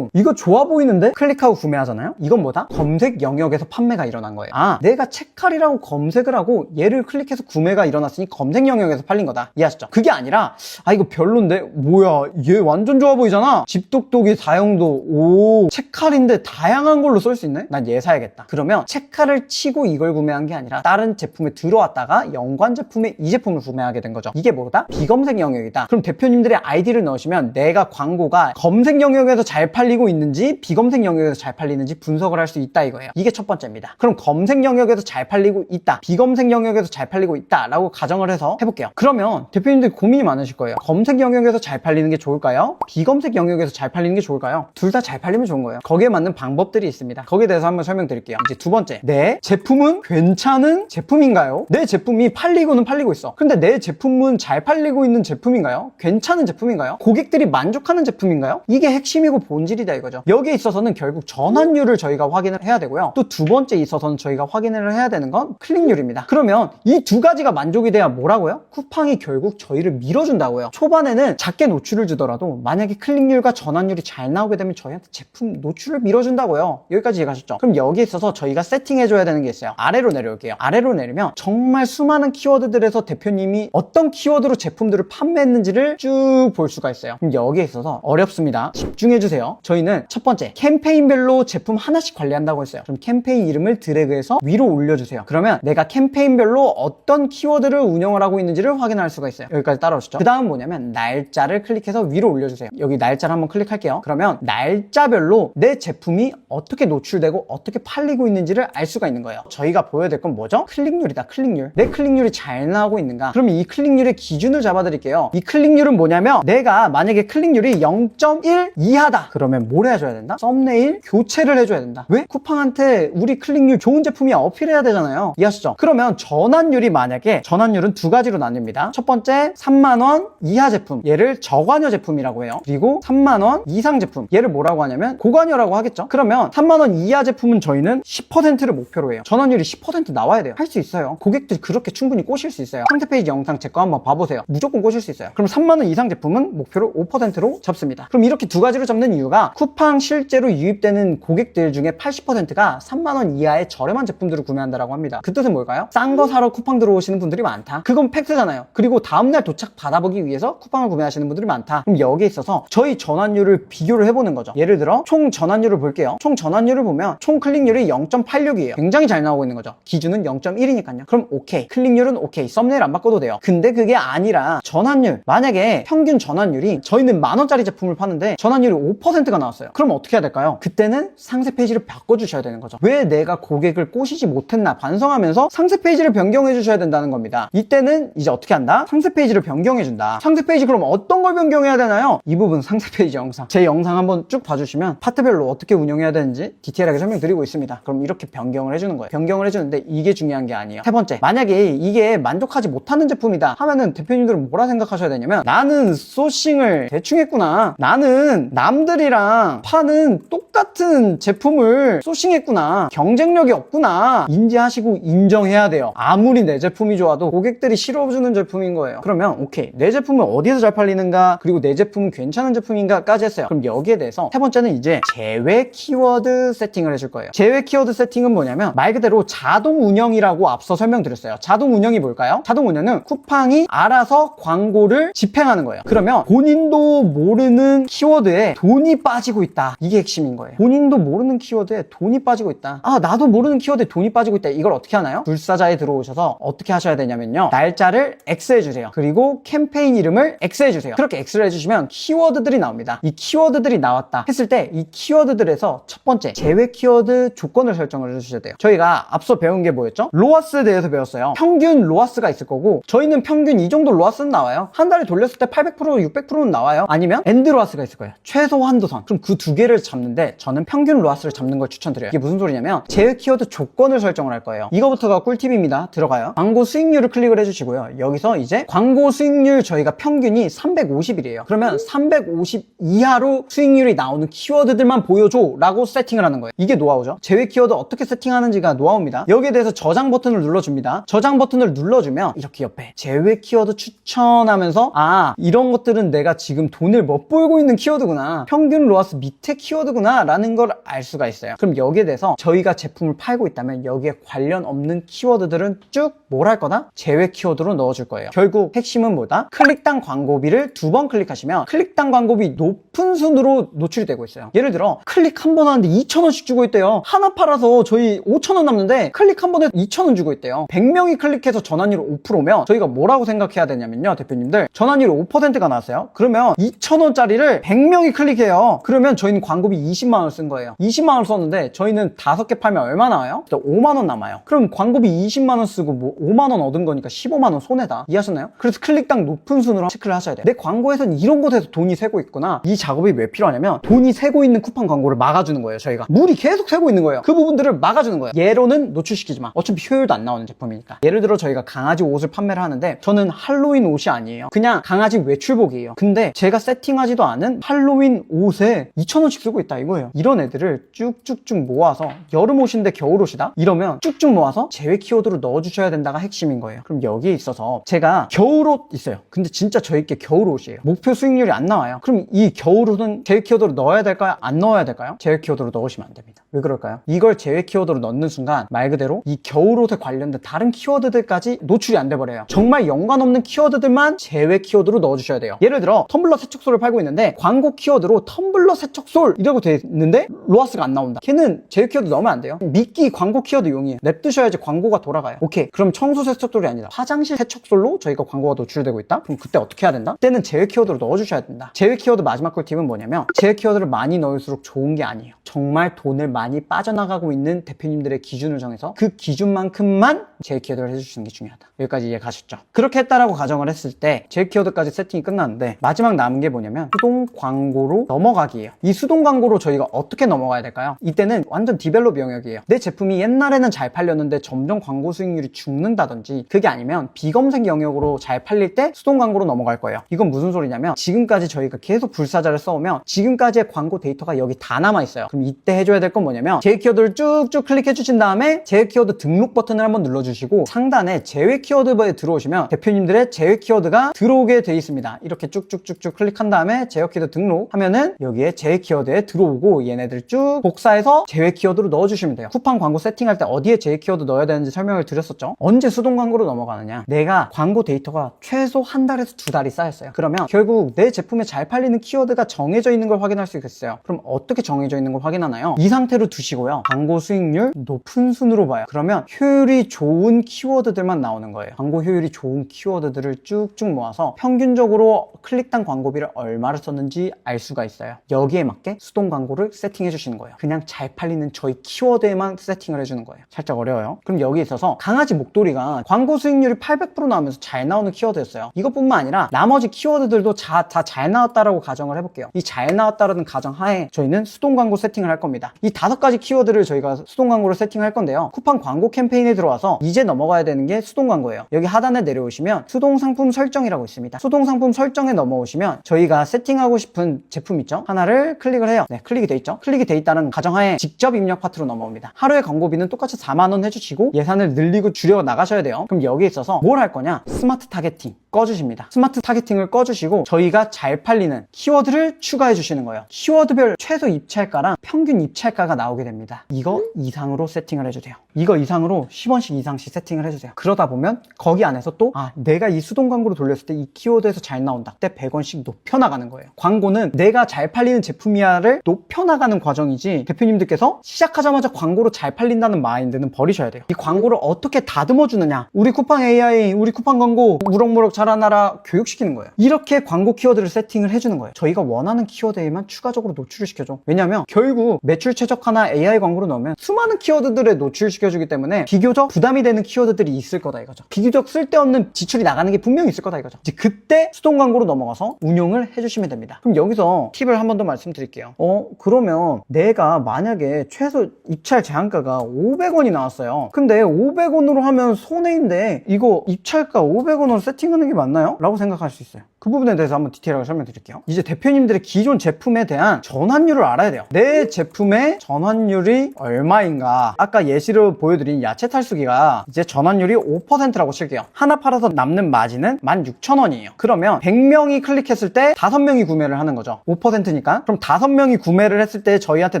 이거 좋아 보이는데? 클릭하고 구매하잖아요. 이건 뭐다? 검색 영역에서 판매가 일어난 거예요. 내가 체칼이라고 검색을 하고 얘를 클릭해서 구매가 일어났으니 검색 영역에서 팔린 거다. 이해하시죠? 그게 아니라 이거 별론데? 뭐야, 얘 완전 좋아 보이잖아. 집독독이 사용도 체칼인데 다양한 걸로 쓸 수 있네? 난 얘 사야겠다. 그러면 체칼을 치고 이걸 구매한 게 아니라 다른 제품에 들어왔다가 연관 제품에 이 제품을 구매하게 된 거죠. 이게 뭐다? 비검색 영역이다. 그럼 대표님들의 아이디를 넣으시면 내가 광고가 검색 영역에서 잘 팔리고 있는지 비검색 영역에서 잘 팔리는지 분석을 할 수 있다 이거예요. 이게 첫 번째입니다. 그럼 검색 영역에서 잘 팔리고 있다, 비검색 영역에서 잘 팔리고 있다 라고 가정을 해서 해볼게요. 그러면 대표님들 고민이 많으실 거예요. 검색 영역에서 잘 팔리는 게 좋을까요? 비검색 영역에서 잘 팔리는 게 좋을까요? 둘 다 잘 팔리면 좋은 거예요. 거기에 맞는 방법들이 있습니다. 거기에 대해서 한번 설명드릴게요. 이제 두 번째, 내 제품은 괜찮은 제품인가요? 내 제품이 팔리고는 팔리고 있어. 근데 내 제품은 잘 팔리고 있는 제품인가요? 괜찮은 제품인가요? 고객들이 만족하는 제품인가요? 이게 핵심이고 본질이다 이거죠. 여기에 있어서는 결국 전환율을 저희가 확인을 해야 되고요. 또 두 번째 있어서는 저희가 확인을 해야 되는 건 클릭률입니다. 그러면 이 두 가지가 만족이 돼야 뭐라고요? 쿠팡이 결국 저희를 밀어준다고요. 초반에는 작게 노출을 주더라도 만약에 클릭률과 전환율이 잘 나오게 되면 저희한테 제품 노출을 밀어준다고요. 여기까지 이해가셨죠? 그럼 여기에 있어서 저희가 세팅해줘야 되는 게 있어요. 아래로 내려올게요. 아래로 내리면 정말 수많은 키워드들에서 대표님이 어떤 키워드로 제품들을 판매했는지를 쭉 볼 수가 있어요. 그럼 여기에 있어서 어렵습니다. 집중해주세요. 저희는 첫 번째, 캠페인별로 제품 하나씩 관리한다고 했어요. 그럼 캠페인 이름을 드래그해서 위로 올려주세요. 그러면 내가 캠페인별로 어떤 키워드를 운영을 하고 있는지를 확인할 수가 있어요. 여기까지 따라오시죠? 그 다음 뭐냐면 날짜를 클릭해서 위로 올려주세요. 여기 날짜를 한번 클릭할게요. 그러면 날짜별로 내 제품이 어떻게 노출되고 어떻게 팔리고 있는지를 알 수가 있는 거예요. 저희가 보여야 될 건 뭐죠? 클릭률이다. 클릭률. 내 클릭률이 잘 나오고 있는가? 그럼 이 클릭률의 기준을 잡아드릴게요. 이 클릭률은 뭐냐면 내가 만약에 클릭률이 0.1 이하다 그러면 뭘 해줘야 된다? 썸네일 교체를 해줘야 된다. 왜? 쿠팡한테 우리 클릭률 좋은 제품이야 어필해야 되잖아요. 이해하시죠? 그러면 전환율이 만약에 전환율은 두 가지로 나뉩니다. 첫 번째 3만원 이하 제품, 얘를 저관여 제품이라고 해요. 그리고 3만원 이상 제품, 얘를 뭐라고 하냐면 고관여라고 하겠죠. 그러면 3만원 이하 제품은 저희는 10%를 목표로 해요. 전환율이 10% 나와야 돼요. 할 수 있어요. 고객들 그렇게 충분히 꼬실 수 있어요. 상세 페이지 영상 제 거 한번 봐보세요. 무조건 꼬실 수 있어요. 그럼 3만원 이상 제품은 목표로 5%로 잡습니다. 그럼 이렇게 두 가지로 잡는 이유가 쿠팡 실제로 유입되는 고객들 중에 80%가 3만원 이하의 저렴한 제품들을 구매한다라고 합니다. 그 뜻은 뭘까요? 싼 거 사러 쿠팡 들어오시는 분들이 많다. 그건 팩트잖아요. 그리고 다음날 도착 받아보기 위해서 쿠팡을 구매하시는 분들이 많다. 그럼 여기에 있어서 저희 전환율을 비교를 해보는 거죠. 예를 들어 총 전환율을 볼게요. 총 전환율을 보면 총 클릭률이 0.86이에요. 굉장히 잘 나오고 있는 거죠. 기준은 0.1이니까요. 그럼 오케이. 클릭률은 오케이. 썸네일 안 바꿔도 돼요. 근데 그게 아니라 전환율. 만약에 평균 전환율이 저희는 10,000원짜리 제품을 파는데 전환율이 5%가 나왔어요. 그럼 어떻게 해야 될까요? 그때는 상세 페이지를 바꿔주셔야 되는 거죠. 왜 내가 고객을 꼬시지 못했나 반성하면서 상세 페이지를 변경해 주셔야 된다는 겁니다. 이때는 이제 어떻게 한다? 상세 페이지를 변경해 준다. 상세 페이지 그럼 어떤 걸 변경해야 되나요? 이 부분 상세 페이지 영상. 제 영상 한번 쭉 봐주시면 파트별로 어떻게 운영해야 되는지 디테일하게 설명드리고 있습니다. 그럼 이렇게 변경을 해주는 거예요. 변경을 해주는데 이게 중요한 게 아니에요. 세 번째, 만약에 이게 만족하지 못하는 제품이다 하면은 대표님들은 뭐라 생각하셔야 되냐면 나는 소싱을 대충 했구나. 나는 남들이랑 파는 똑같은 제품을 소싱했구나. 경쟁력이 없구나. 인지하시고 인정해야 돼요. 아무리 내 제품이 좋아도 고객들이 싫어주는 제품인 거예요. 그러면 오케이. 내 제품은 어디에서 잘 팔리는가? 그리고 내 제품은 괜찮은 제품인가까지 했어요. 그럼 여기에 대해서 세 번째는 이제 제외 키워드 세팅을 해줄 거예요. 제외 키워드 세팅은 뭐냐면 말 그대로 자동 운영이라고 앞서 설명드렸어요. 자동 운영이 뭘까요? 자동 운영은 쿠팡이 알아서 광고를 집행하는 거예요. 그러면 본인도 모르는 키워드에 돈이 빠지고 있다. 이게 핵심인 거예요. 본인도 모르는 키워드에 돈이 빠지고 있다. 아, 나도 모르는 키워드에 돈이 빠지고 있다. 이걸 어떻게 하나요? 불사자에 들어오셔서 어떻게 하셔야 되냐면요. 날짜를 X 해주세요. 그리고 캠페인 이름을 X 해주세요. 그렇게 X를 해주시면 키워드들이 나옵니다. 이 키워드들이 나왔다 했을 때 이 키워드들에서 첫 번째 제외 키워드 조건을 설정을 해주셔야 돼요. 저희가 앞서 배운 게 뭐였죠? 로아스에 대해서 배웠어요. 평균 로아스가 있을 거고 저희는 평균 이 정도 로아스는 나와요. 한 달에 돌렸을 때 800%, 600%는 나와요. 아니면 엔드 로아스가 있을 거예요. 최소 한도선. 그럼 그 두 개를 잡는데 저는 평균 로아스를 잡는 걸 추천드려요. 이게 무슨 소리냐면 제외 키워드 조건을 설정을 할 거예요. 이거부터가 꿀팁입니다. 들어가요. 광고 수익률을 클릭을 해주시고요. 여기서 이제 광고 수익률 저희가 평균이 350이래요. 그러면 350 이하로 수익률이 나오는 키워드들만 보여줘 라고 세팅을 하는 거예요. 이게 노하우죠. 제외 키워드 어떻게 세팅하는지가 노하우입니다. 여기에 대해서 저장 버튼을 눌러줍니다. 저장 버튼을 눌러주면 이렇게 옆에 제외 키워드 추천하면서 아, 이런 것들은 내가 지금 돈을 못 벌고 있는 키워드구나. 평균 로아스 밑에 키워드구나 라는 걸 알 수가 있어요. 그럼 여기에 대해서 저희가 제품을 팔고 있다면 여기에 관련 없는 키워드들은 쭉 뭘 할 거다? 제외 키워드로 넣어줄 거예요. 결국 핵심은 뭐다? 클릭당 광고비를 2번 클릭하시면 클릭당 광고비 높은 순으로 노출이 되고 있어요. 예를 들어 클릭 한 번 하는데 2,000원씩 주고 있대요. 하나 팔아서 저희 5,000원 남는데 클릭 한 번에 2,000원 주고 있대요. 100명이 클릭해서 전환율 5%면 저희가 뭐라고 생각해야 되냐면요. 대표님들 전환율 5%가 나왔어요. 그러면 2,000원짜리를 100명이 클릭해요. 그러면 저희는 광고비 20만원 쓴 거예요. 20만원 썼는데 저희는 5개 팔면 얼마 나와요? 5만원 남아요. 그럼 광고비 20만원 쓰고 뭐 5만원 얻은 거니까 15만원 손해다. 이해하셨나요? 그래서 클릭당 높은 순으로 체크를 하셔야 돼요. 내 광고에선 이런 곳에서 돈이 새고 있구나. 이 작업이 왜 필요하냐면 돈이 새고 있는 쿠팡 광고를 막아주는 거예요. 저희가 물이 계속 새고 있는 거예요. 그 부분들을 막아주는 거예요. 예로는 노출시키지 마. 어차피 효율도 안 나오는 제품이니까. 예를 들어 저희가 강아지 옷을 판매를 하는데 저는 할로윈 옷이 아니에요. 그냥 강아지 외출복이에요. 근데 제가 세팅하지도 않은 할로윈 옷에 2,000원씩 쓰고 있다 이거예요. 이런 애들을 쭉쭉쭉 모아서 여름 옷인데 겨울 옷이다? 이러면 쭉쭉 모아서 제외 키워드로 넣어주셔야 된다가 핵심인 거예요. 그럼 여기에 있어서 제가 겨울 옷 있어요. 근데 진짜 저희께 겨울 옷이에요. 목표 수익률이 안 나와요. 그럼 이 겨울 옷은 제외 키워드로 넣어야 될까요? 안 넣어야 될까요? 제외 키워드로 넣으시면 안 됩니다. 왜 그럴까요? 이걸 제외 키워드로 넣는 순간 말 그대로 이 겨울 옷에 관련된 다른 키워드들까지 노출이 안 돼버려요. 정말 연관 없는 키워드들만 제외 키워드로 넣어주셔야 돼요. 예를 들어 텀블러 세척솔을 팔고 있는데 광고 키워드로 텀블러 세척솔 이라고 돼 있는데 로아스가 안 나온다. 걔는 제외 키워드 넣으면 안 돼요. 미끼 광고 키워드 용이에요. 냅두셔야지 광고가 돌아가요. 오케이. 그럼 청소 세척솔이 아니다. 화장실 세척솔로 저희가 광고가 노출되고 있다? 그럼 그때 어떻게 해야 된다? 그때는 제외 키워드로 넣어주셔야 된다. 제외 키워드 마지막 꿀팁은 뭐냐면 제외 키워드를 많이 넣을수록 좋은 게 아니에요. 정말 돈을 많이 빠져나가고 있는 대표님들의 기준을 정해서 그 기준만큼만 제외 키워드를 해주시는 게 중요하다. 여기까지 이해 가셨죠? 그렇게 했다라고 가정을 했을 때 제외 키워드까지 세팅이 끝났는데 마지막 남은 게 뭐냐면 수동 광고로 넘어가기예요. 이 수동 광고로 저희가 어떻게 넘어가야 될까요? 이때는 완전 디벨롭 영역이에요. 내 제품이 옛날에는 잘 팔렸는데 점점 광고 수익률이 죽는다든지 그게 아니면 비검색 영역으로 잘 팔릴 때 수동 광고로 넘어갈 거예요. 이건 무슨 소리냐면 지금까지 저희가 계속 불사자를 써오면 지금까지의 광고 데이터가 여기 다 남아있어요. 그럼 이때 해줘야 될 건 뭐냐면 제외 키워드를 쭉쭉 클릭해 주신 다음에 제외 키워드 등록 버튼을 한번 눌러주시고 상단에 제외 키워드에 들어오시면 대표님들의 제외 키워드가 들어오게 돼 있습니다. 이렇게 쭉쭉쭉쭉 클릭한 다음에 제외 키워드 등록 하면은 여기에 제외 키워드에 들어오고 얘네들 쭉 복사해서 제외 키워드로 넣어주시면 돼요. 쿠팡 광고 세팅할 때 어디에 제외 키워드 넣어야 되는지 설명을 드렸었죠. 언제 수동 광고로 넘어가느냐? 내가 광고 데이터가 최소 한 달에서 2달이 쌓였어요. 그러면 결국 내 제품에 잘 팔리는 키워드가 정해져 있는 걸 확인할 수 있겠어요. 그럼 어떻게 정해져 있는 걸 확인하나요? 이 상태로 상태로 두시고요. 광고 수익률 높은 순으로 봐요. 그러면 효율이 좋은 키워드들만 나오는 거예요. 광고 효율이 좋은 키워드들을 쭉쭉 모아서 평균적으로 클릭당 광고비를 얼마를 썼는지 알 수가 있어요. 여기에 맞게 수동 광고를 세팅해 주시는 거예요. 그냥 잘 팔리는 저희 키워드에만 세팅을 해주는 거예요. 살짝 어려워요. 그럼 여기 있어서 강아지 목도리가 광고 수익률이 800% 나오면서 잘 나오는 키워드였어요. 이것뿐만 아니라 나머지 키워드들도 다 잘 나왔다라고 가정을 해볼게요. 이 잘 나왔다라는 가정 하에 저희는 수동 광고 세팅을 할 겁니다. 이 5가지 키워드를 저희가 수동 광고로 세팅할 건데요. 쿠팡 광고 캠페인에 들어와서 이제 넘어가야 되는 게 수동 광고예요. 여기 하단에 내려오시면 수동 상품 설정이라고 있습니다. 수동 상품 설정에 넘어오시면 저희가 세팅하고 싶은 제품 있죠? 하나를 클릭을 해요. 네, 클릭이 돼 있죠? 클릭이 돼 있다는 가정하에 직접 입력 파트로 넘어옵니다. 하루에 광고비는 똑같이 4만 원 해주시고 예산을 늘리고 줄여 나가셔야 돼요. 그럼 여기에 있어서 뭘 할 거냐? 스마트 타겟팅 꺼주십니다. 스마트 타겟팅을 꺼주시고 저희가 잘 팔리는 키워드를 추가해 주시는 거예요. 키워드별 최소 입찰가랑 평균 입찰가가 나오게 됩니다. 이거 이상으로 세팅을 해주세요. 이거 이상으로 10원씩 이상씩 세팅을 해주세요. 그러다 보면 거기 안에서 또 내가 이 수동 광고로 돌렸을 때 이 키워드에서 잘 나온다. 그때 100원씩 높여나가는 거예요. 광고는 내가 잘 팔리는 제품이야를 높여나가는 과정이지 대표님들께서 시작하자마자 광고로 잘 팔린다는 마인드는 버리셔야 돼요. 이 광고를 어떻게 다듬어 주느냐, 우리 쿠팡 AI, 우리 쿠팡 광고 무럭무럭 자라나라 교육시키는 거예요. 이렇게 광고 키워드를 세팅을 해주는 거예요. 저희가 원하는 키워드에만 추가적으로 노출을 시켜줘. 왜냐면 결국 매출 최적화나 AI 광고로 넣으면 수많은 키워드들에 노출시켜주기 때문에 비교적 부담이 되는 키워드들이 있을 거다 이거죠. 비교적 쓸데없는 지출이 나가는 게 분명히 있을 거다 이거죠. 이제 그때 수동 광고로 넘어가서 운용을 해주시면 됩니다. 그럼 여기서 팁을 한 번 더 말씀드릴게요. 그러면 내가 만약에 최소 입찰 제한가가 500원이 나왔어요. 근데 500원으로 하면 손해인데 이거 입찰가 500원으로 세팅하는 게 맞나요? 라고 생각할 수 있어요. 그 부분에 대해서 한번 디테일하게 설명드릴게요. 이제 대표님들의 기존 제품에 대한 전환율을 알아야 돼요. 내 제품의 전환율이 얼마인가. 아까 예시로 보여드린 야채 탈수기가 이제 전환율이 5%라고 칠게요. 하나 팔아서 남는 마진은 16,000원이에요. 그러면 100명이 클릭했을 때 5명이 구매를 하는 거죠. 5%니까. 그럼 5명이 구매를 했을 때 저희한테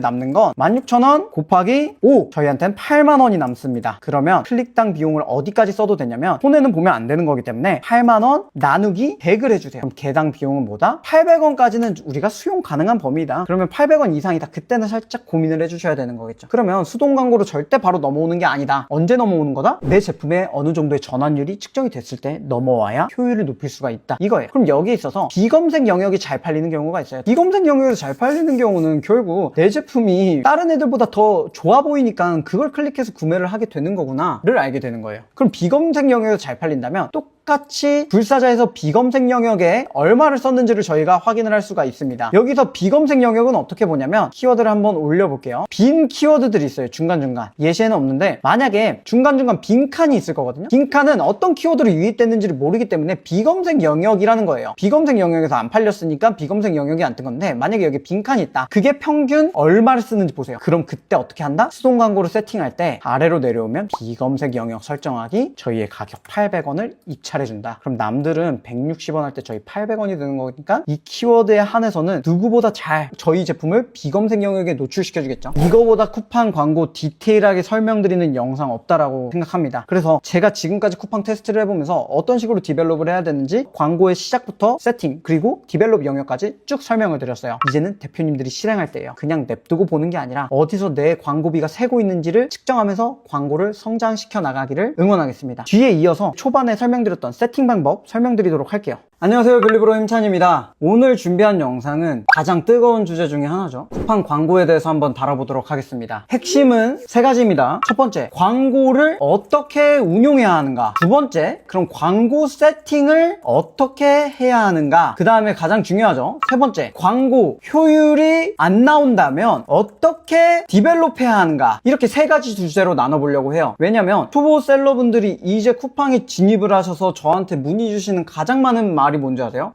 남는 건 16,000원 곱하기 5. 저희한테는 8만 원이 남습니다. 그러면 클릭당 비용을 어디까지 써도 되냐면 손해는 보면 안 되는 거기 때문에 8만 원 나누기 100을 해주세요. 그럼 개당 비용은 뭐다? 800원까지는 우리가 수용 가능한 범위다. 그러면 800원 이상이다. 그때는 살짝 고민을 해주셔야 되는 거겠죠. 그러면 수동 광고로 절대 바로 넘어오는 게 아니다. 언제 넘어오는 거다? 내 제품에 어느 정도의 전환율이 측정이 됐을 때 넘어와야 효율을 높일 수가 있다. 이거예요. 그럼 여기에 있어서 비검색 영역이 잘 팔리는 경우가 있어요. 비검색 영역에서 잘 팔리는 경우는 결국 내 제품이 다른 애들보다 더 좋아 보이니까 그걸 클릭해서 구매를 하게 되는 거구나를 알게 되는 거예요. 그럼 비검색 영역에서 잘 팔린다면 똑같이 불사자에서 비검색 영역에 얼마를 썼는지를 저희가 확인을 할 수가 있습니다. 여기서 비검색 영역은 어떻게 보냐면 키워드를 한번 올려볼게요. 빈 키워드들이 있어요. 중간중간. 예시에는 없는데 만약에 중간중간 빈 칸이 있을 거거든요. 빈 칸은 어떤 키워드로 유입됐는지를 모르기 때문에 비검색 영역이라는 거예요. 비검색 영역에서 안 팔렸으니까 비검색 영역이 안 뜬 건데 만약에 여기 빈 칸이 있다. 그게 평균 얼마를 쓰는지 보세요. 그럼 그때 어떻게 한다? 수동 광고를 세팅할 때 아래로 내려오면 비검색 영역 설정하기 저희의 가격 800원을 입찰해준다. 그럼 남들은 160원 할 때 저희 800원이 드는 거니까 이 키워드에 한해서는 누구보다 잘 저희 제품을 비검색 영역에 노출시켜주겠죠. 이거보다 쿠팡 광고 디테일하게 설명드리는 영상 없다라고 생각합니다. 그래서 제가 지금까지 쿠팡 테스트를 해보면서 어떤 식으로 디벨롭을 해야 되는지 광고의 시작부터 세팅 그리고 디벨롭 영역까지 쭉 설명을 드렸어요. 이제는 대표님들이 실행할 때예요. 그냥 냅두고 보는 게 아니라 어디서 내 광고비가 새고 있는지를 측정하면서 광고를 성장시켜 나가기를 응원하겠습니다. 뒤에 이어서 초반에 설명드렸던 세팅 방법 설명드리도록 할게요. 안녕하세요, 빌리브로 힘찬입니다. 오늘 준비한 영상은 가장 뜨거운 주제 중에 하나죠. 쿠팡 광고에 대해서 한번 다뤄보도록 하겠습니다. 핵심은 3가지입니다. 첫 번째, 광고를 어떻게 운용해야 하는가. 두 번째, 그럼 광고 세팅을 어떻게 해야 하는가. 그 다음에 가장 중요하죠. 세 번째, 광고 효율이 안 나온다면 어떻게 디벨롭해야 하는가. 이렇게 3가지 주제로 나눠보려고 해요. 왜냐면 초보 셀러분들이 이제 쿠팡에 진입을 하셔서 저한테 문의 주시는 가장 많은 말이 뭔지 아세요?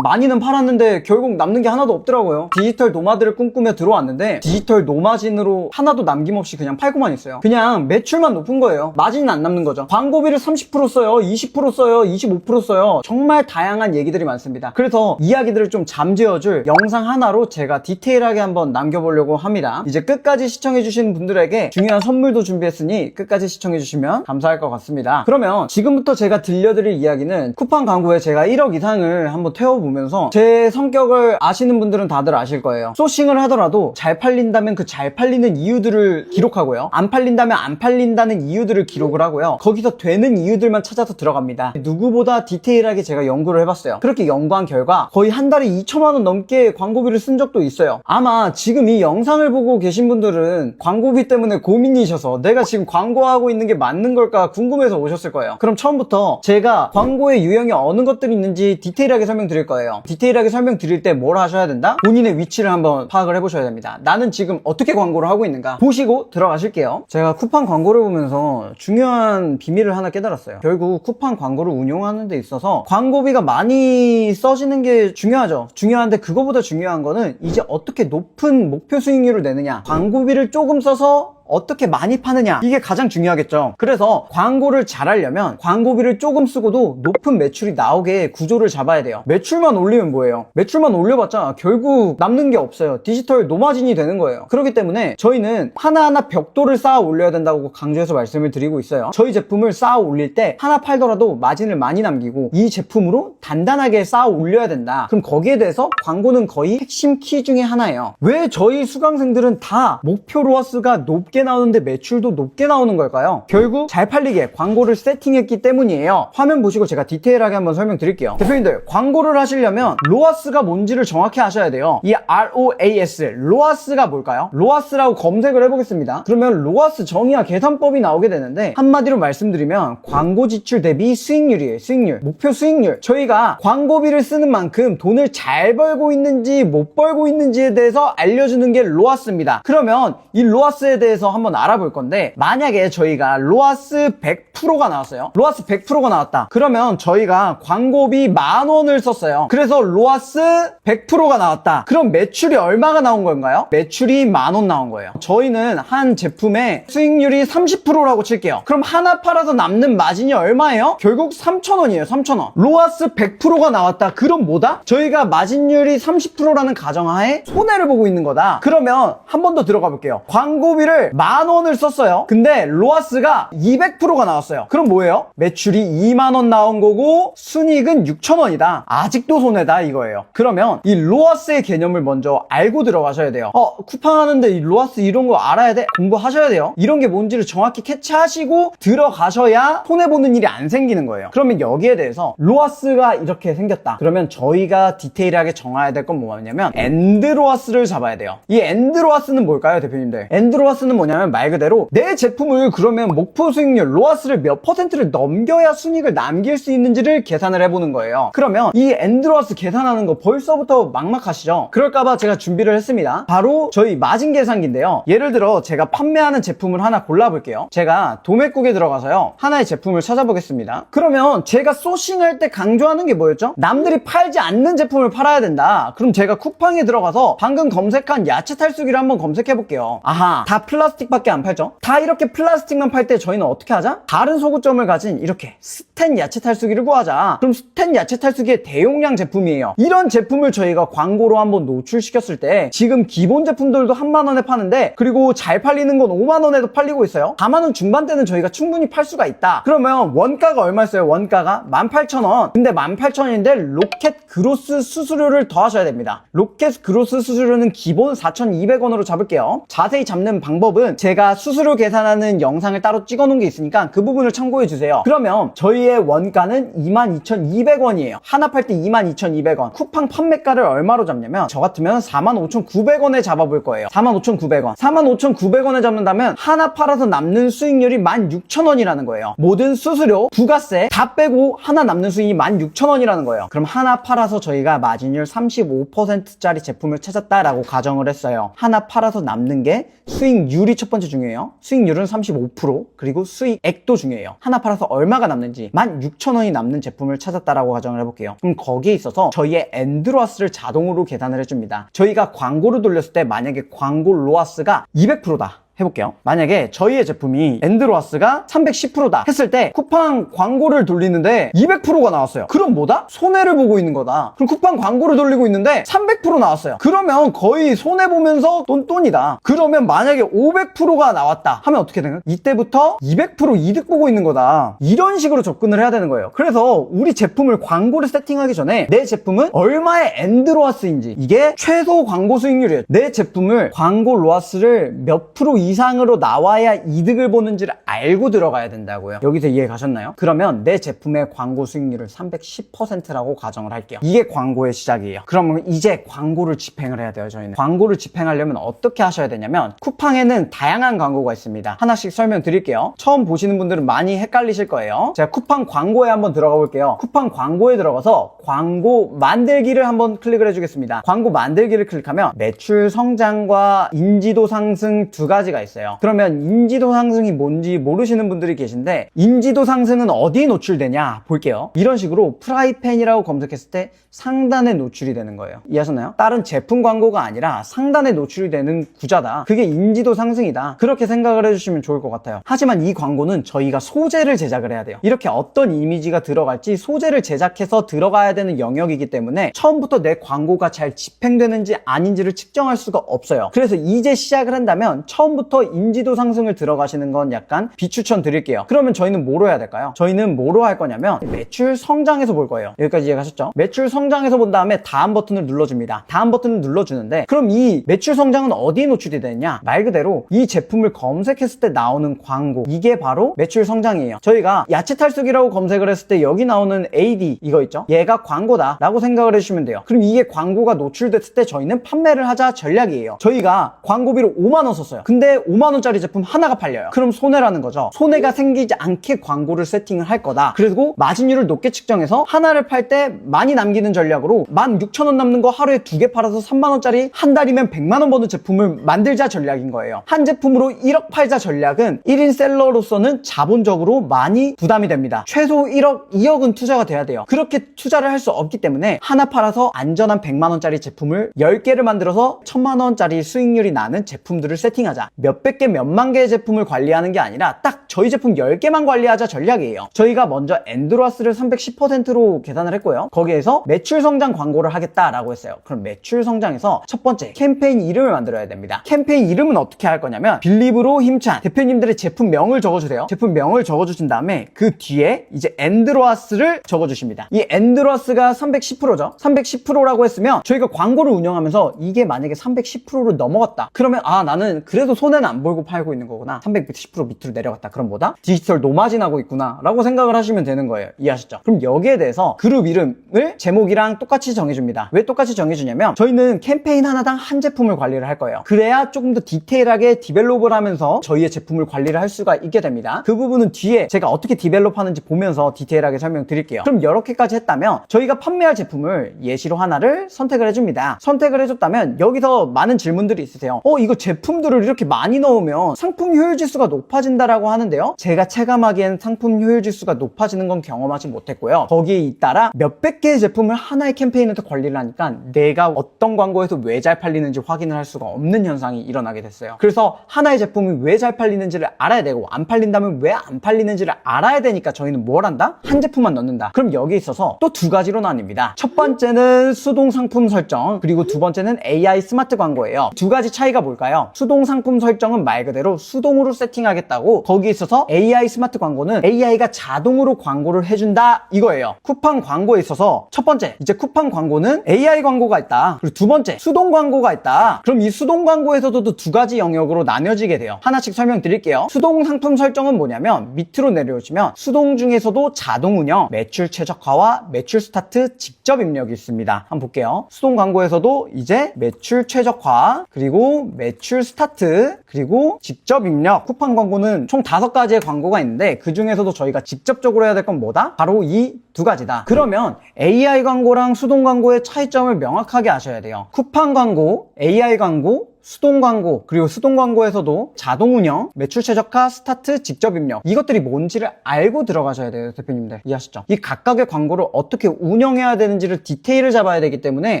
많이는 팔았는데 결국 남는 게 하나도 없더라고요. 디지털 노마드를 꿈꾸며 들어왔는데 디지털 노마진으로 하나도 남김없이 그냥 팔고만 있어요. 그냥 매출만 높은 거예요. 마진은 안 남는 거죠. 광고비를 30% 써요, 20% 써요, 25% 써요. 정말 다양한 얘기들이 많습니다. 그래서 이야기들을 좀 잠재워줄 영상 하나로 제가 디테일하게 한번 남겨보려고 합니다. 이제 끝까지 시청해주신 분들에게 중요한 선물도 준비했으니 끝까지 시청해주시면 감사할 것 같습니다. 그러면 지금부터 제가 들려드릴 이야기는 쿠팡 광고에 제가 1억 1억 이상을 한번 태워보면서 제 성격을 아시는 분들은 다들 아실 거예요. 소싱을 하더라도 잘 팔린다면 그 잘 팔리는 이유들을 기록하고요. 안 팔린다면 안 팔린다는 이유들을 기록을 하고요. 거기서 되는 이유들만 찾아서 들어갑니다. 누구보다 디테일하게 제가 연구를 해봤어요. 그렇게 연구한 결과 거의 한 달에 2천만 원 넘게 광고비를 쓴 적도 있어요. 아마 지금 이 영상을 보고 계신 분들은 광고비 때문에 고민이셔서 내가 지금 광고하고 있는 게 맞는 걸까 궁금해서 오셨을 거예요. 그럼 처음부터 제가 광고의 유형이 어느 것들이 있는지 디테일하게 설명드릴 거예요. 디테일하게 설명드릴 때 뭘 하셔야 된다? 본인의 위치를 한번 파악을 해보셔야 됩니다. 나는 지금 어떻게 광고를 하고 있는가 보시고 들어가실게요. 제가 쿠팡 광고를 보면서 중요한 비밀을 하나 깨달았어요. 결국 쿠팡 광고를 운용하는 데 있어서 광고비가 많이 써지는 게 중요하죠. 중요한데 그거보다 중요한 거는 이제 어떻게 높은 목표 수익률을 내느냐, 광고비를 조금 써서 어떻게 많이 파느냐, 이게 가장 중요하겠죠. 그래서 광고를 잘 하려면 광고비를 조금 쓰고도 높은 매출이 나오게 구조를 잡아야 돼요. 매출만 올리면 뭐예요? 매출만 올려봤자 결국 남는 게 없어요. 디지털 노마진이 되는 거예요. 그렇기 때문에 저희는 하나하나 벽돌을 쌓아 올려야 된다고 강조해서 말씀을 드리고 있어요. 저희 제품을 쌓아 올릴 때 하나 팔더라도 마진을 많이 남기고 이 제품으로 단단하게 쌓아 올려야 된다. 그럼 거기에 대해서 광고는 거의 핵심 키 중에 하나예요. 왜 저희 수강생들은 다 목표 로아스가 높게 나오는데 매출도 높게 나오는 걸까요? 결국 잘 팔리게 광고를 세팅했기 때문이에요. 화면 보시고 제가 디테일하게 한번 설명드릴게요. 대표님들, 광고를 하시려면 로아스가 뭔지를 정확히 아셔야 돼요. 이 ROAS, 로아스가 뭘까요? 로아스라고 검색을 해보겠습니다. 그러면 로아스 정의와 계산법이 나오게 되는데 한마디로 말씀드리면 광고 지출 대비 수익률이에요. 수익률, 목표 수익률. 저희가 광고비를 쓰는 만큼 돈을 잘 벌고 있는지 못 벌고 있는지에 대해서 알려주는 게 로아스입니다. 그러면 이 로아스에 대해서 한번 알아볼 건데, 만약에 저희가 로아스 100%가 나왔어요. 로아스 100%가 나왔다. 그러면 저희가 광고비 10,000원을 썼어요. 그래서 로아스 100%가 나왔다. 그럼 매출이 얼마가 나온 건가요? 매출이 10,000원 나온 거예요. 저희는 한 제품의 수익률이 30%라고 칠게요. 그럼 하나 팔아서 남는 마진이 얼마예요? 결국 3,000원이에요. 3,000원. 로아스 100%가 나왔다. 그럼 뭐다? 저희가 마진율이 30%라는 가정하에 손해를 보고 있는 거다. 그러면 한 번 더 들어가 볼게요. 광고비를 10,000원을 썼어요. 근데 로아스가 200%가 나왔어요. 그럼 뭐예요? 매출이 20,000원 나온 거고 순이익은 6,000원이다. 아직도 손해다 이거예요. 그러면 이 로아스의 개념을 먼저 알고 들어가셔야 돼요. 쿠팡 하는데 이 로아스 이런 거 알아야 돼? 공부하셔야 돼요. 이런 게 뭔지를 정확히 캐치하시고 들어가셔야 손해보는 일이 안 생기는 거예요. 그러면 여기에 대해서 로아스가 이렇게 생겼다. 그러면 저희가 디테일하게 정해야 될 건 뭐냐면 엔드로아스를 잡아야 돼요. 이 엔드로아스는 뭘까요, 대표님들? 엔드로아스는 뭐냐면 말 그대로 내 제품을 그러면 목표 수익률 로아스를 몇 퍼센트를 넘겨야 순이익을 남길 수 있는지를 계산을 해보는 거예요. 그러면 이 엔드로아스 계산하는 거 벌써부터 막막하시죠? 그럴까봐 제가 준비를 했습니다. 바로 저희 마진 계산기인데요. 예를 들어 제가 판매하는 제품을 하나 골라볼게요. 제가 도매국에 들어가서요, 하나의 제품을 찾아보겠습니다. 그러면 제가 소싱할 때 강조하는 게 뭐였죠? 남들이 팔지 않는 제품을 팔아야 된다. 그럼 제가 쿠팡에 들어가서 방금 검색한 야채 탈수기를 한번 검색해볼게요. 아하, 다 플라스틱밖에 안 팔죠? 다 이렇게 플라스틱만 팔 때 저희는 어떻게 하자? 다른 소구점을 가진 이렇게 스텐 야채 탈수기를 구하자. 그럼 스텐 야채 탈수기의 대용량 제품이에요. 이런 제품을 저희가 광고로 한번 노출시켰을 때 지금 기본 제품들도 10,000원에 파는데, 그리고 잘 팔리는 건 50,000원에도 팔리고 있어요. 40,000원 중반대는 저희가 충분히 팔 수가 있다. 그러면 원가가 얼마였어요? 원가가 18,000원. 근데 18,000원인데 로켓 그로스 수수료를 더하셔야 됩니다. 로켓 그로스 수수료는 기본 4,200원으로 잡을게요. 자세히 잡는 방법은 제가 수수료 계산하는 영상을 따로 찍어놓은 게 있으니까 그 부분을 참고해주세요. 그러면 저희의 원가는 22,200원이에요. 하나 팔 때 22,200원. 쿠팡 판매가를 얼마로 잡냐면 저 같으면 45,900원에 잡아볼 거예요. 45,900원. 45,900원에 잡는다면 하나 팔아서 남는 수익률이 16,000원이라는 거예요. 모든 수수료, 부가세 다 빼고 하나 남는 수익이 16,000원이라는 거예요. 그럼 하나 팔아서 저희가 마진율 35%짜리 제품을 찾았다라고 가정을 했어요. 하나 팔아서 남는 게 수익률이 첫 번째 중요해요. 수익률은 35%, 그리고 수익액도 중요해요. 하나 팔아서 얼마가 남는지 16,000원이 남는 제품을 찾았다라고 가정을 해볼게요. 그럼 거기에 있어서 저희의 엔드로아스를 자동으로 계산을 해줍니다. 저희가 광고를 돌렸을 때 만약에 광고 로아스가 200%다 해볼게요. 만약에 저희의 제품이 엔드로아스가 310%다 했을 때 쿠팡 광고를 돌리는데 200%가 나왔어요. 그럼 뭐다? 손해를 보고 있는 거다. 그럼 쿠팡 광고를 돌리고 있는데 300% 나왔어요. 그러면 거의 손해보면서 똔똔이다. 그러면 만약에 500%가 나왔다 하면 어떻게 되나요? 이때부터 200% 이득 보고 있는 거다. 이런 식으로 접근을 해야 되는 거예요. 그래서 우리 제품을 광고를 세팅하기 전에 내 제품은 얼마의 엔드로아스인지, 이게 최소 광고 수익률이에요. 내 제품을 광고 로아스를 몇 프로 이상으로 나와야 이득을 보는지를 알고 들어가야 된다고요. 여기서 이해 가셨나요? 그러면 내 제품의 광고 수익률을 310%라고 가정을 할게요. 이게 광고의 시작이에요. 그러면 이제 광고를 집행을 해야 돼요. 저희는 광고를 집행하려면 어떻게 하셔야 되냐면, 쿠팡에는 다양한 광고가 있습니다. 하나씩 설명드릴게요. 처음 보시는 분들은 많이 헷갈리실 거예요. 제가 쿠팡 광고에 한번 들어가 볼게요. 쿠팡 광고에 들어가서 광고 만들기를 한번 클릭을 해주겠습니다. 광고 만들기를 클릭하면 매출 성장과 인지도 상승 두 가지가 있어요. 그러면 인지도 상승이 뭔지 모르시는 분들이 계신데, 인지도 상승은 어디에 노출되냐 볼게요. 이런 식으로 프라이팬이라고 검색했을 때 상단에 노출이 되는 거예요. 이해하셨나요? 다른 제품 광고가 아니라 상단에 노출이 되는 구자다. 그게 인지도 상승이다. 그렇게 생각을 해주시면 좋을 것 같아요. 하지만 이 광고는 저희가 소재를 제작을 해야 돼요. 이렇게 어떤 이미지가 들어갈지 소재를 제작해서 들어가야 되는 영역이기 때문에 처음부터 내 광고가 잘 집행되는지 아닌지를 측정할 수가 없어요. 그래서 이제 시작을 한다면 처음부터 인지도 상승을 들어가시는 건 약간 비추천 드릴게요. 그러면 저희는 뭐로 해야 될까요? 저희는 뭐로 할 거냐면 매출 성장에서 볼 거예요. 여기까지 이해가셨죠? 매출 성장에서 본 다음에 다음 버튼을 눌러줍니다. 다음 버튼을 눌러주는데, 그럼 이 매출 성장은 어디에 노출이 되느냐? 말 그대로 이 제품을 검색했을 때 나오는 광고, 이게 바로 매출 성장이에요. 저희가 야채 탈수기라고 검색을 했을 때 여기 나오는 AD 이거 있죠? 얘가 광고다 라고 생각을 해주시면 돼요. 그럼 이게 광고가 노출됐을 때 저희는 판매를 하자 전략이에요. 저희가 광고비로 5만원 썼어요. 근데 5만원짜리 제품 하나가 팔려요. 그럼 손해라는 거죠. 손해가 생기지 않게 광고를 세팅을 할 거다. 그리고 마진율을 높게 측정해서 하나를 팔 때 많이 남기는 전략으로 16,000원 남는 거 하루에 2개 팔아서 3만원짜리, 한 달이면 100만원 버는 제품을 만들자 전략인 거예요. 한 제품으로 1억 팔자 전략은 1인 셀러로서는 자본적으로 많이 부담이 됩니다. 최소 1억, 2억은 투자가 돼야 돼요. 그렇게 투자를 할 수 없기 때문에 하나 팔아서 안전한 100만원짜리 제품을 10개를 만들어서 1000만원짜리 수익률이 나는 제품들을 세팅하자. 몇백 개, 몇만 개의 제품을 관리하는 게 아니라 딱 저희 제품 10개만 관리하자 전략이에요. 저희가 먼저 엔드로아스를 310%로 계산을 했고요. 거기에서 매출 성장 광고를 하겠다라고 했어요. 그럼 매출 성장에서 첫 번째, 캠페인 이름을 만들어야 됩니다. 캠페인 이름은 어떻게 할 거냐면, 빌리브로 힘찬 대표님들의 제품명을 적어주세요. 제품명을 적어주신 다음에 그 뒤에 이제 엔드로아스를 적어주십니다. 이 엔드로아스가 310%죠. 310%라고 했으면 저희가 광고를 운영하면서 이게 만약에 310%를 넘어갔다. 그러면 나는 그래도 손해는 안 보고 팔고 있는 거구나. 310% 밑으로 내려갔다. 그럼 뭐다? 디지털 노마진 하고 있구나 라고 생각을 하시면 되는 거예요. 이해하셨죠? 그럼 여기에 대해서 그룹 이름을 제목이랑 똑같이 정해줍니다. 왜 똑같이 정해주냐면, 저희는 캠페인 하나당 한 제품을 관리를 할 거예요. 그래야 조금 더 디테일하게 디벨롭을 하면서 저희의 제품을 관리를 할 수가 있게 됩니다. 그 부분은 뒤에 제가 어떻게 디벨롭 하는지 보면서 디테일하게 설명드릴게요. 그럼 이렇게까지 했다면 저희가 판매할 제품을 예시로 하나를 선택을 해줍니다. 선택을 해줬다면 여기서 많은 질문들이 있으세요. 이거 제품들을 이렇게 많이 넣으면 상품 효율 지수가 높아진다라고 하는데요. 제가 체감하기엔 상품 효율 지수가 높아지는 건 경험하지 못했고요. 거기에 잇따라 몇백 개의 제품을 하나의 캠페인에서 관리를 하니까 내가 어떤 광고에서 왜 잘 팔리는지 확인을 할 수가 없는 현상이 일어나게 됐어요. 그래서 하나의 제품이 왜 잘 팔리는지를 알아야 되고, 안 팔린다면 왜 안 팔리는지를 알아야 되니까 저희는 뭘 한다? 한 제품만 넣는다. 그럼 여기에 있어서 또 두 가지로 나뉩니다. 첫 번째는 수동 상품 설정, 그리고 두 번째는 AI 스마트 광고예요. 두 가지 차이가 뭘까요? 수동 상품 설정은 말 그대로 수동으로 세팅하겠다고, 거기에 있어서 AI 스마트 광고는 AI가 자동으로 광고를 해준다 이거예요. 쿠팡 광고에 있어서 첫 번째, 이제 쿠팡 광고는 AI 광고가 있다. 그리고 두 번째, 수동 광고가 있다. 그럼 이 수동 광고에서도 두 가지 영역으로 나뉘어지게 돼요. 하나씩 설명드릴게요. 수동 상품 설정은 뭐냐면, 밑으로 내려오시면 수동 중에서도 자동 운영, 매출 최적화와 매출 스타트 직접 입력이 있습니다. 한번 볼게요. 수동 광고에서도 이제 매출 최적화, 그리고 매출 스타트, 그리고 직접 입력. 쿠팡 광고는 총 5가지의 광고가 있는데 그 중에서도 저희가 직접적으로 해야 될 건 뭐다? 바로 이 두 가지다. 그러면 AI 광고랑 수동 광고의 차이점을 명확하게 아셔야 돼요. 쿠팡 광고, AI 광고, 수동 광고, 그리고 수동 광고에서도 자동 운영, 매출 최적화, 스타트, 직접 입력, 이것들이 뭔지를 알고 들어가셔야 돼요, 대표님들. 이해하셨죠? 이 각각의 광고를 어떻게 운영해야 되는지를 디테일을 잡아야 되기 때문에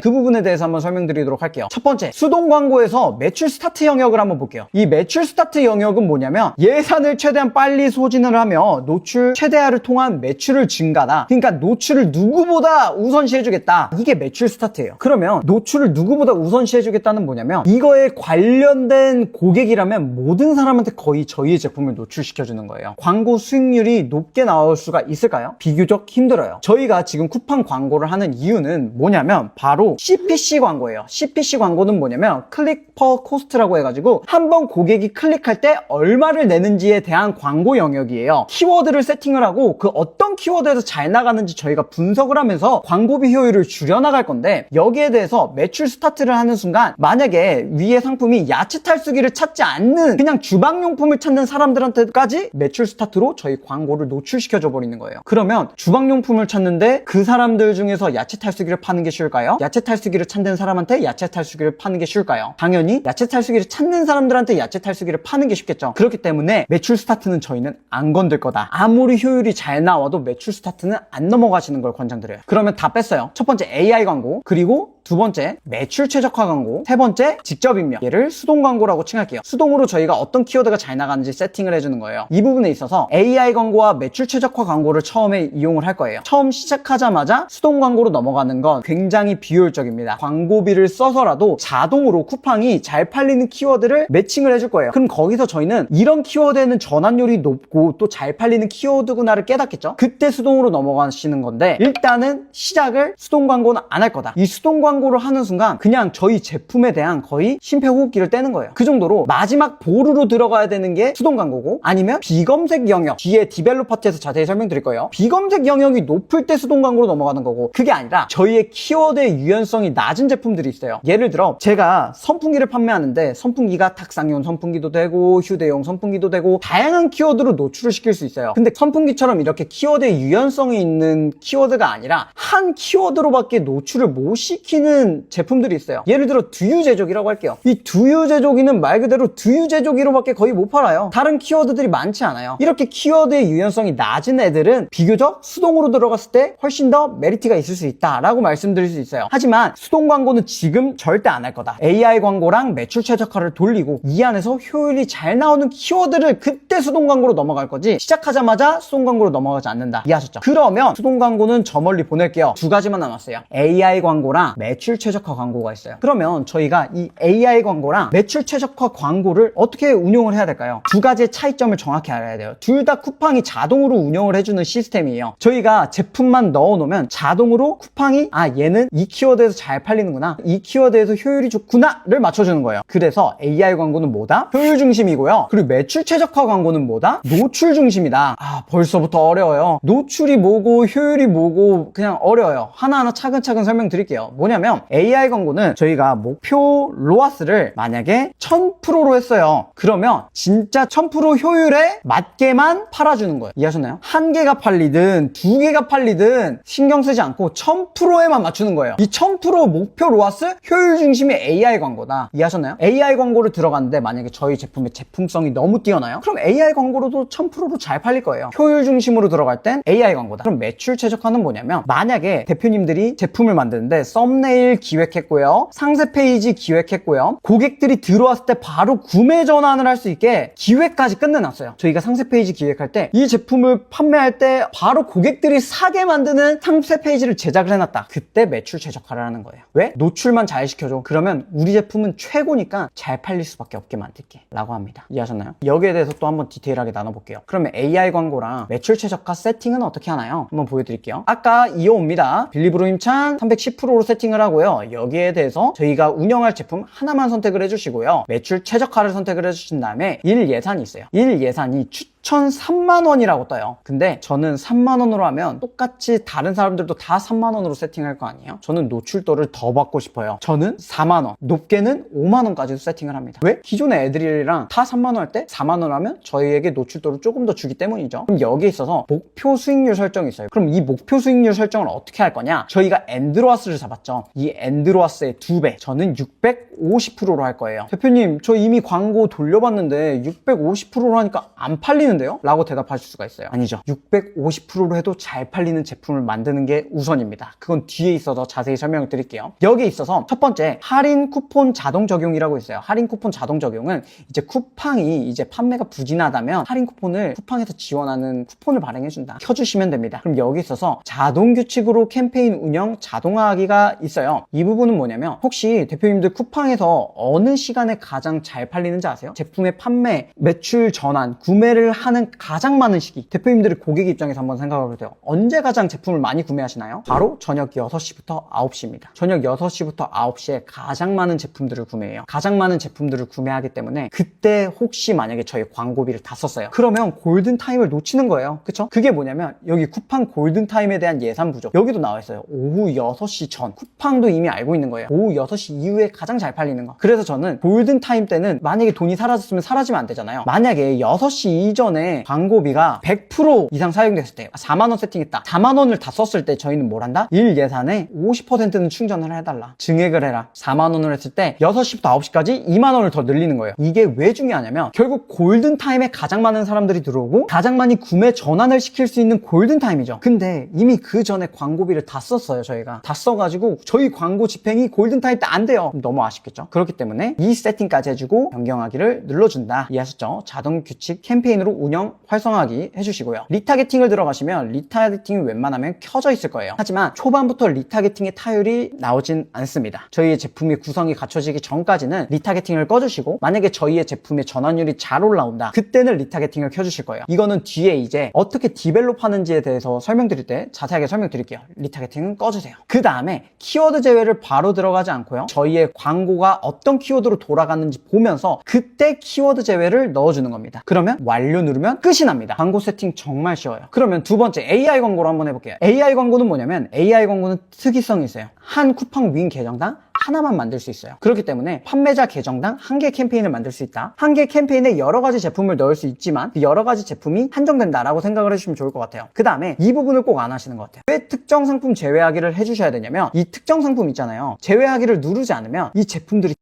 그 부분에 대해서 한번 설명드리도록 할게요. 첫 번째, 수동 광고에서 매출 스타트 영역을 한번 볼게요. 이 매출 스타트 영역은 뭐냐면 예산을 최대한 빨리 소진을 하며 노출 최대화를 통한 매출을 증가다. 그러니까 노출을 누구보다 우선시해주겠다. 이게 매출 스타트예요. 그러면 노출을 누구보다 우선시해주겠다는 뭐냐면 이거에 관련된 고객이라면 모든 사람한테 거의 저희의 제품을 노출시켜주는 거예요. 광고 수익률이 높게 나올 수가 있을까요? 비교적 힘들어요. 저희가 지금 쿠팡 광고를 하는 이유는 뭐냐면 바로 CPC 광고예요. CPC 광고는 뭐냐면 클릭 퍼 코스트라고 해가지고 한번 고객이 클릭할 때 얼마를 내는지에 대한 광고 영역이에요. 키워드를 세팅을 하고 그 어떤 키워드에서 잘 나가는지 저희가 분석을 하면서 광고비 효율을 줄여나갈 건데, 여기에 대해서 매출 스타트를 하는 순간 만약에 위에 상품이 야채 탈수기를 찾지 않는 그냥 주방용품을 찾는 사람들한테까지 매출 스타트로 저희 광고를 노출시켜줘 버리는 거예요. 그러면 주방용품을 찾는데 그 사람들 중에서 야채 탈수기를 파는 게 쉬울까요? 야채 탈수기를 찾는 사람한테 야채 탈수기를 파는 게 쉬울까요? 당연히 야채 탈수기를 찾는 사람들한테 야채 탈수기를 파는 게 쉽겠죠. 그렇기 때문에 매출 스타트는 저희는 안 건들 거다. 아무리 효율이 잘 나와도 매출 스타트는 안 넘어가시는 걸 권장드려요. 그러면 다 뺐어요. 첫 번째 AI 광고, 그리고 두 번째 매출 최적화 광고, 세 번째 직접 입력, 얘를 수동 광고라고 칭할게요. 수동으로 저희가 어떤 키워드가 잘 나가는지 세팅을 해주는 거예요. 이 부분에 있어서 AI 광고와 매출 최적화 광고를 처음에 이용을 할 거예요. 처음 시작하자마자 수동 광고로 넘어가는 건 굉장히 비효율적입니다. 광고비를 써서라도 자동으로 쿠팡이 잘 팔리는 키워드를 매칭을 해줄 거예요. 그럼 거기서 저희는 이런 키워드에는 전환율이 높고 또 잘 팔리는 키워드구나를 깨닫겠죠. 그때 수동으로 넘어가시는 건데, 일단은 시작을 수동 광고는 안 할 거다. 이 수동 광고를 하는 순간 그냥 저희 제품에 대한 거의 심폐호흡기를 떼는 거예요. 그 정도로 마지막 보루로 들어가야 되는 게 수동 광고고, 아니면 비검색 영역, 뒤에 디벨롭 파트에서 자세히 설명드릴 거예요. 비검색 영역이 높을 때 수동 광고로 넘어가는 거고, 그게 아니라 저희의 키워드의 유연성이 낮은 제품들이 있어요. 예를 들어 제가 선풍기를 판매하는데 선풍기가 탁상용 선풍기도 되고 휴대용 선풍기도 되고 다양한 키워드로 노출을 시킬 수 있어요. 근데 선풍기처럼 이렇게 키워드의 유연성이 있는 키워드가 아니라 한 키워드로밖에 노출을 못 시키는 제품들이 있어요. 예를 들어 두유 제조기라고 할게요. 이 두유 제조기는 말 그대로 두유 제조기로밖에 거의 못 팔아요. 다른 키워드들이 많지 않아요. 이렇게 키워드의 유연성이 낮은 애들은 비교적 수동으로 들어갔을 때 훨씬 더 메리트가 있을 수 있다라고 말씀드릴 수 있어요. 하지만 수동 광고는 지금 절대 안 할 거다. AI 광고랑 매출 최적화를 돌리고 이 안에서 효율이 잘 나오는 키워드를 그때 수동 광고로 넘어갈 거지, 시작하자마자 수동 광고로 넘어가지 않는다. 이해하셨죠? 그러면 수동 광고는 저 멀리 보낼게요. 두 가지만 남았어요. AI 광고랑 매출 최적화 광고가 있어요. 그러면 저희가 이 AI 광고랑 매출 최적화 광고를 어떻게 운용을 해야 될까요? 두 가지의 차이점을 정확히 알아야 돼요. 둘 다 쿠팡이 자동으로 운영을 해주는 시스템이에요. 저희가 제품만 넣어놓으면 자동으로 쿠팡이 얘는 이 키워드에서 잘 팔리는구나, 이 키워드에서 효율이 좋구나를 맞춰주는 거예요. 그래서 AI 광고는 뭐다? 효율 중심이고요. 그리고 매출 최적화 광고는 뭐다? 노출 중심이다. 벌써부터 어려워요. 노출이 뭐고 효율이 뭐고 그냥 어려워요. 하나하나 차근차근 설명드릴게요. 뭐냐면 AI 광고는 저희가 목표 로아스를 만약에 1000%로 했어요. 그러면 진짜 1000% 효율에 맞게만 팔아주는 거예요. 이해하셨나요? 한 개가 팔리든 두 개가 팔리든 신경 쓰지 않고 1000%에만 맞추는 거예요. 이 1000% 목표 로아스 효율 중심의 AI 광고다. 이해하셨나요? AI 광고를 들어갔는데 만약에 저희 제품의 제품성이 너무 뛰어나요? 그럼 AI 광고로도 1000%로 잘 팔릴 거예요. 효율 중심으로 들어갈 땐 AI 광고다. 그럼 매출 최적화는 뭐냐면, 만약에 대표님들이 제품을 만드는데 썸네일 기획했고요, 상세 페이지 기획했고요, 고객들이 들어왔을 때 바로 구매 전환을 할 수 있게 기획까지 끝내놨어요. 저희가 상세 페이지 기획할 때 이 제품을 판매할 때 바로 고객들이 사게 만드는 상세 페이지를 제작을 해놨다. 그때 매출 최적화를 하는 거예요. 왜? 노출만 잘 시켜줘. 그러면 우리 제품은 최고니까 잘 팔릴 수밖에 없게 만들게 라고 합니다. 이해하셨나요? 여기에 대해서 또 한번 디테일하게 나눠볼게요. 그러면 AI 광고랑 매출 최적화 세팅은 어떻게 하나요? 한번 보여드릴게요. 아까 이어옵니다. 빌리브로 힘찬 310%로 세팅을 하고요. 여기에 대해서 저희가 운영할 제품 하나만 선택을 해주시고요. 매출 최적화를 선택을 해주신 다음에 일 예산이 있어요. 일 예산이 6,003만원이라고 떠요. 근데 저는 3만원으로 하면 똑같이 다른 사람들도 다 3만원으로 세팅할 거 아니에요? 저는 노출도를 더 받고 싶어요. 저는 4만원, 높게는 5만원까지도 세팅을 합니다. 왜? 기존의 애들이랑 다 3만원 할 때 4만원 하면 저희에게 노출도를 조금 더 주기 때문이죠. 그럼 여기에 있어서 목표 수익률 설정이 있어요. 그럼 이 목표 수익률 설정을 어떻게 할 거냐? 저희가 엔드로아스를 잡았죠. 이 엔드로아스의 2배, 저는 650%로 할 거예요. 대표님, 저 이미 광고 돌려봤는데 650%로 하니까 안 팔리는데요? 라고 대답하실 수가 있어요. 아니죠. 650%로 해도 잘 팔리는 제품을 만드는 게 우선입니다. 그건 뒤에 있어서 자세히 설명을 드릴게요. 여기에 있어서 첫 번째, 할인 쿠폰 자동 적용이라고 있어요. 할인 쿠폰 자동 적용은 이제 쿠팡이 이제 판매가 부진하다면 할인 쿠폰을 쿠팡에서 지원하는 쿠폰을 발행해준다. 켜주시면 됩니다. 그럼 여기 있어서 자동 규칙으로 캠페인 운영 자동화하기가 있어요. 이 부분은 뭐냐면, 혹시 대표님들 쿠팡에서 어느 시간에 가장 잘 팔리는지 아세요? 제품의 판매, 매출 전환, 구매를 하는 가장 많은 시기. 대표님들이 고객 입장에서 한번 생각해 보세요. 언제 가장 제품을 많이 구매하시나요? 바로 저녁 6시부터 9시입니다. 저녁 6시부터 9시에 가장 많은 제품들을 구매해요. 가장 많은 제품들을 구매하기 때문에 그때 혹시 만약에 저희 광고비를 다 썼어요. 그러면 골든타임을 놓치는 거예요. 그쵸? 그게 뭐냐면, 여기 쿠팡 골든타임에 대한 예산 부족. 여기도 나와 있어요. 오후 6시 전. 쿠팡도 이미 알고 있는 거예요. 오후 6시 이후에 가장 잘 팔리는 거. 그래서 저는 골든타임 때는 만약에 돈이 사라졌으면 사라지면 안 되잖아요. 만약에 6시 이전에 광고비가 100% 이상 사용됐을 때, 4만원 세팅했다. 4만원을 다 썼을 때 저희는 뭘 한다? 일 예산의 50%는 충전을 해달라. 증액을 해라. 4만원을 했을 때 6시부터 9시까지 2만원을 더 늘리는 거예요. 이게 왜 중요하냐면, 결국 골든타임에 가장 많은 사람들이 들어오고 가장 많이 구매 전환을 시킬 수 있는 골든타임이죠. 근데 이미 그 전에 광고비를 다 썼어요. 저희가 다 써가지고 저희 광고 집행이 골든타임 때 안 돼요. 너무 아쉽겠죠? 그렇기 때문에 이 세팅까지 해주고 변경하기를 눌러준다. 이해하셨죠? 자동 규칙 캠페인으로 운영 활성화하기 해주시고요. 리타게팅을 들어가시면 리타게팅이 웬만하면 켜져 있을 거예요. 하지만 초반부터 리타게팅의 타율이 나오진 않습니다. 저희의 제품이 구성이 갖춰지기 전까지는 리타게팅을 꺼주시고, 만약에 저희의 제품의 전환율이 잘 올라온다, 그때는 리타게팅을 켜주실 거예요. 이거는 뒤에 이제 어떻게 디벨롭 하는지에 대해서 설명드릴 때 자세하게 설명드릴게요. 리타게팅은 꺼주세요. 그 다음에 키워드 제외를 바로 들어가지 않고요, 저희의 광고가 어떤 키워드로 돌아갔는지 보면서 그때 키워드 제외를 넣어주는 겁니다. 그러면 완료 누르면 끝이 납니다. 광고 세팅 정말 쉬워요. 그러면 두 번째, AI 광고로 한번 해볼게요. AI 광고는 뭐냐면, AI 광고는 특이성이 있어요. 한 쿠팡 윈 계정당 하나만 만들 수 있어요. 그렇기 때문에 판매자 계정당 한 개 캠페인을 만들 수 있다. 한 개 캠페인에 여러 가지 제품을 넣을 수 있지만 그 여러 가지 제품이 한정된다라고 생각을 해주시면 좋을 것 같아요. 그 다음에 이 부분을 꼭 안 하시는 것 같아요. 왜 특정 상품 제외하기를 해주셔야 되냐면, 이 특정 상품 있잖아요. 제외하기를 누르지 않으면 이 제품들이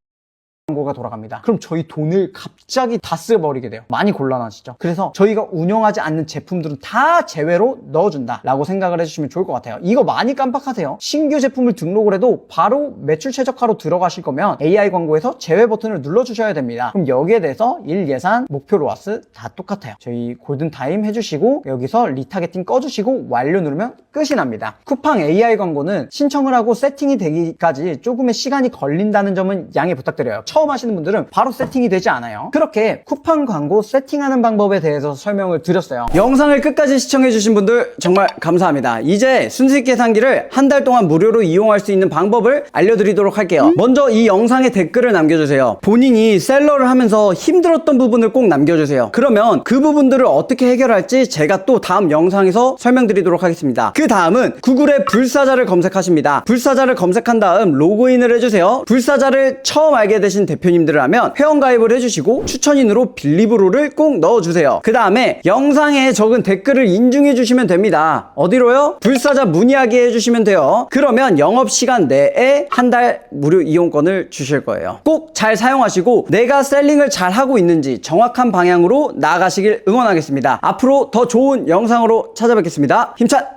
광고가 돌아갑니다. 그럼 저희 돈을 갑자기 다 쓰여버리게 돼요. 많이 곤란하시죠? 그래서 저희가 운영하지 않는 제품들은 다 제외로 넣어준다 라고 생각을 해주시면 좋을 것 같아요. 이거 많이 깜빡하세요. 신규 제품을 등록을 해도 바로 매출 최적화로 들어가실 거면 AI 광고에서 제외 버튼을 눌러주셔야 됩니다. 그럼 여기에 대해서 일 예산, 목표 로아스 다 똑같아요. 저희 골든타임 해주시고 여기서 리타게팅 꺼주시고 완료 누르면 끝이 납니다. 쿠팡 AI 광고는 신청을 하고 세팅이 되기까지 조금의 시간이 걸린다는 점은 양해 부탁드려요. 처음 하시는 분들은 바로 세팅이 되지 않아요. 그렇게 쿠팡 광고 세팅하는 방법에 대해서 설명을 드렸어요. 영상을 끝까지 시청해주신 분들 정말 감사합니다. 이제 순수익 계산기를 한 달 동안 무료로 이용할 수 있는 방법을 알려드리도록 할게요. 먼저 이 영상에 댓글을 남겨주세요. 본인이 셀러를 하면서 힘들었던 부분을 꼭 남겨주세요. 그러면 그 부분들을 어떻게 해결할지 제가 또 다음 영상에서 설명드리도록 하겠습니다. 그 다음은 구글에 불사자를 검색하십니다. 불사자를 검색한 다음 로그인을 해주세요. 불사자를 처음 알게 되신 대표님들을 하면 회원가입을 해주시고 추천인으로 빌리브로를 꼭 넣어주세요. 그 다음에 영상에 적은 댓글을 인증해 주시면 됩니다. 어디로요? 불사자 문의하기 해주시면 돼요. 그러면 영업시간 내에 한 달 무료 이용권을 주실 거예요. 꼭 잘 사용하시고 내가 셀링을 잘 하고 있는지 정확한 방향으로 나아가시길 응원하겠습니다. 앞으로 더 좋은 영상으로 찾아뵙겠습니다. 힘찬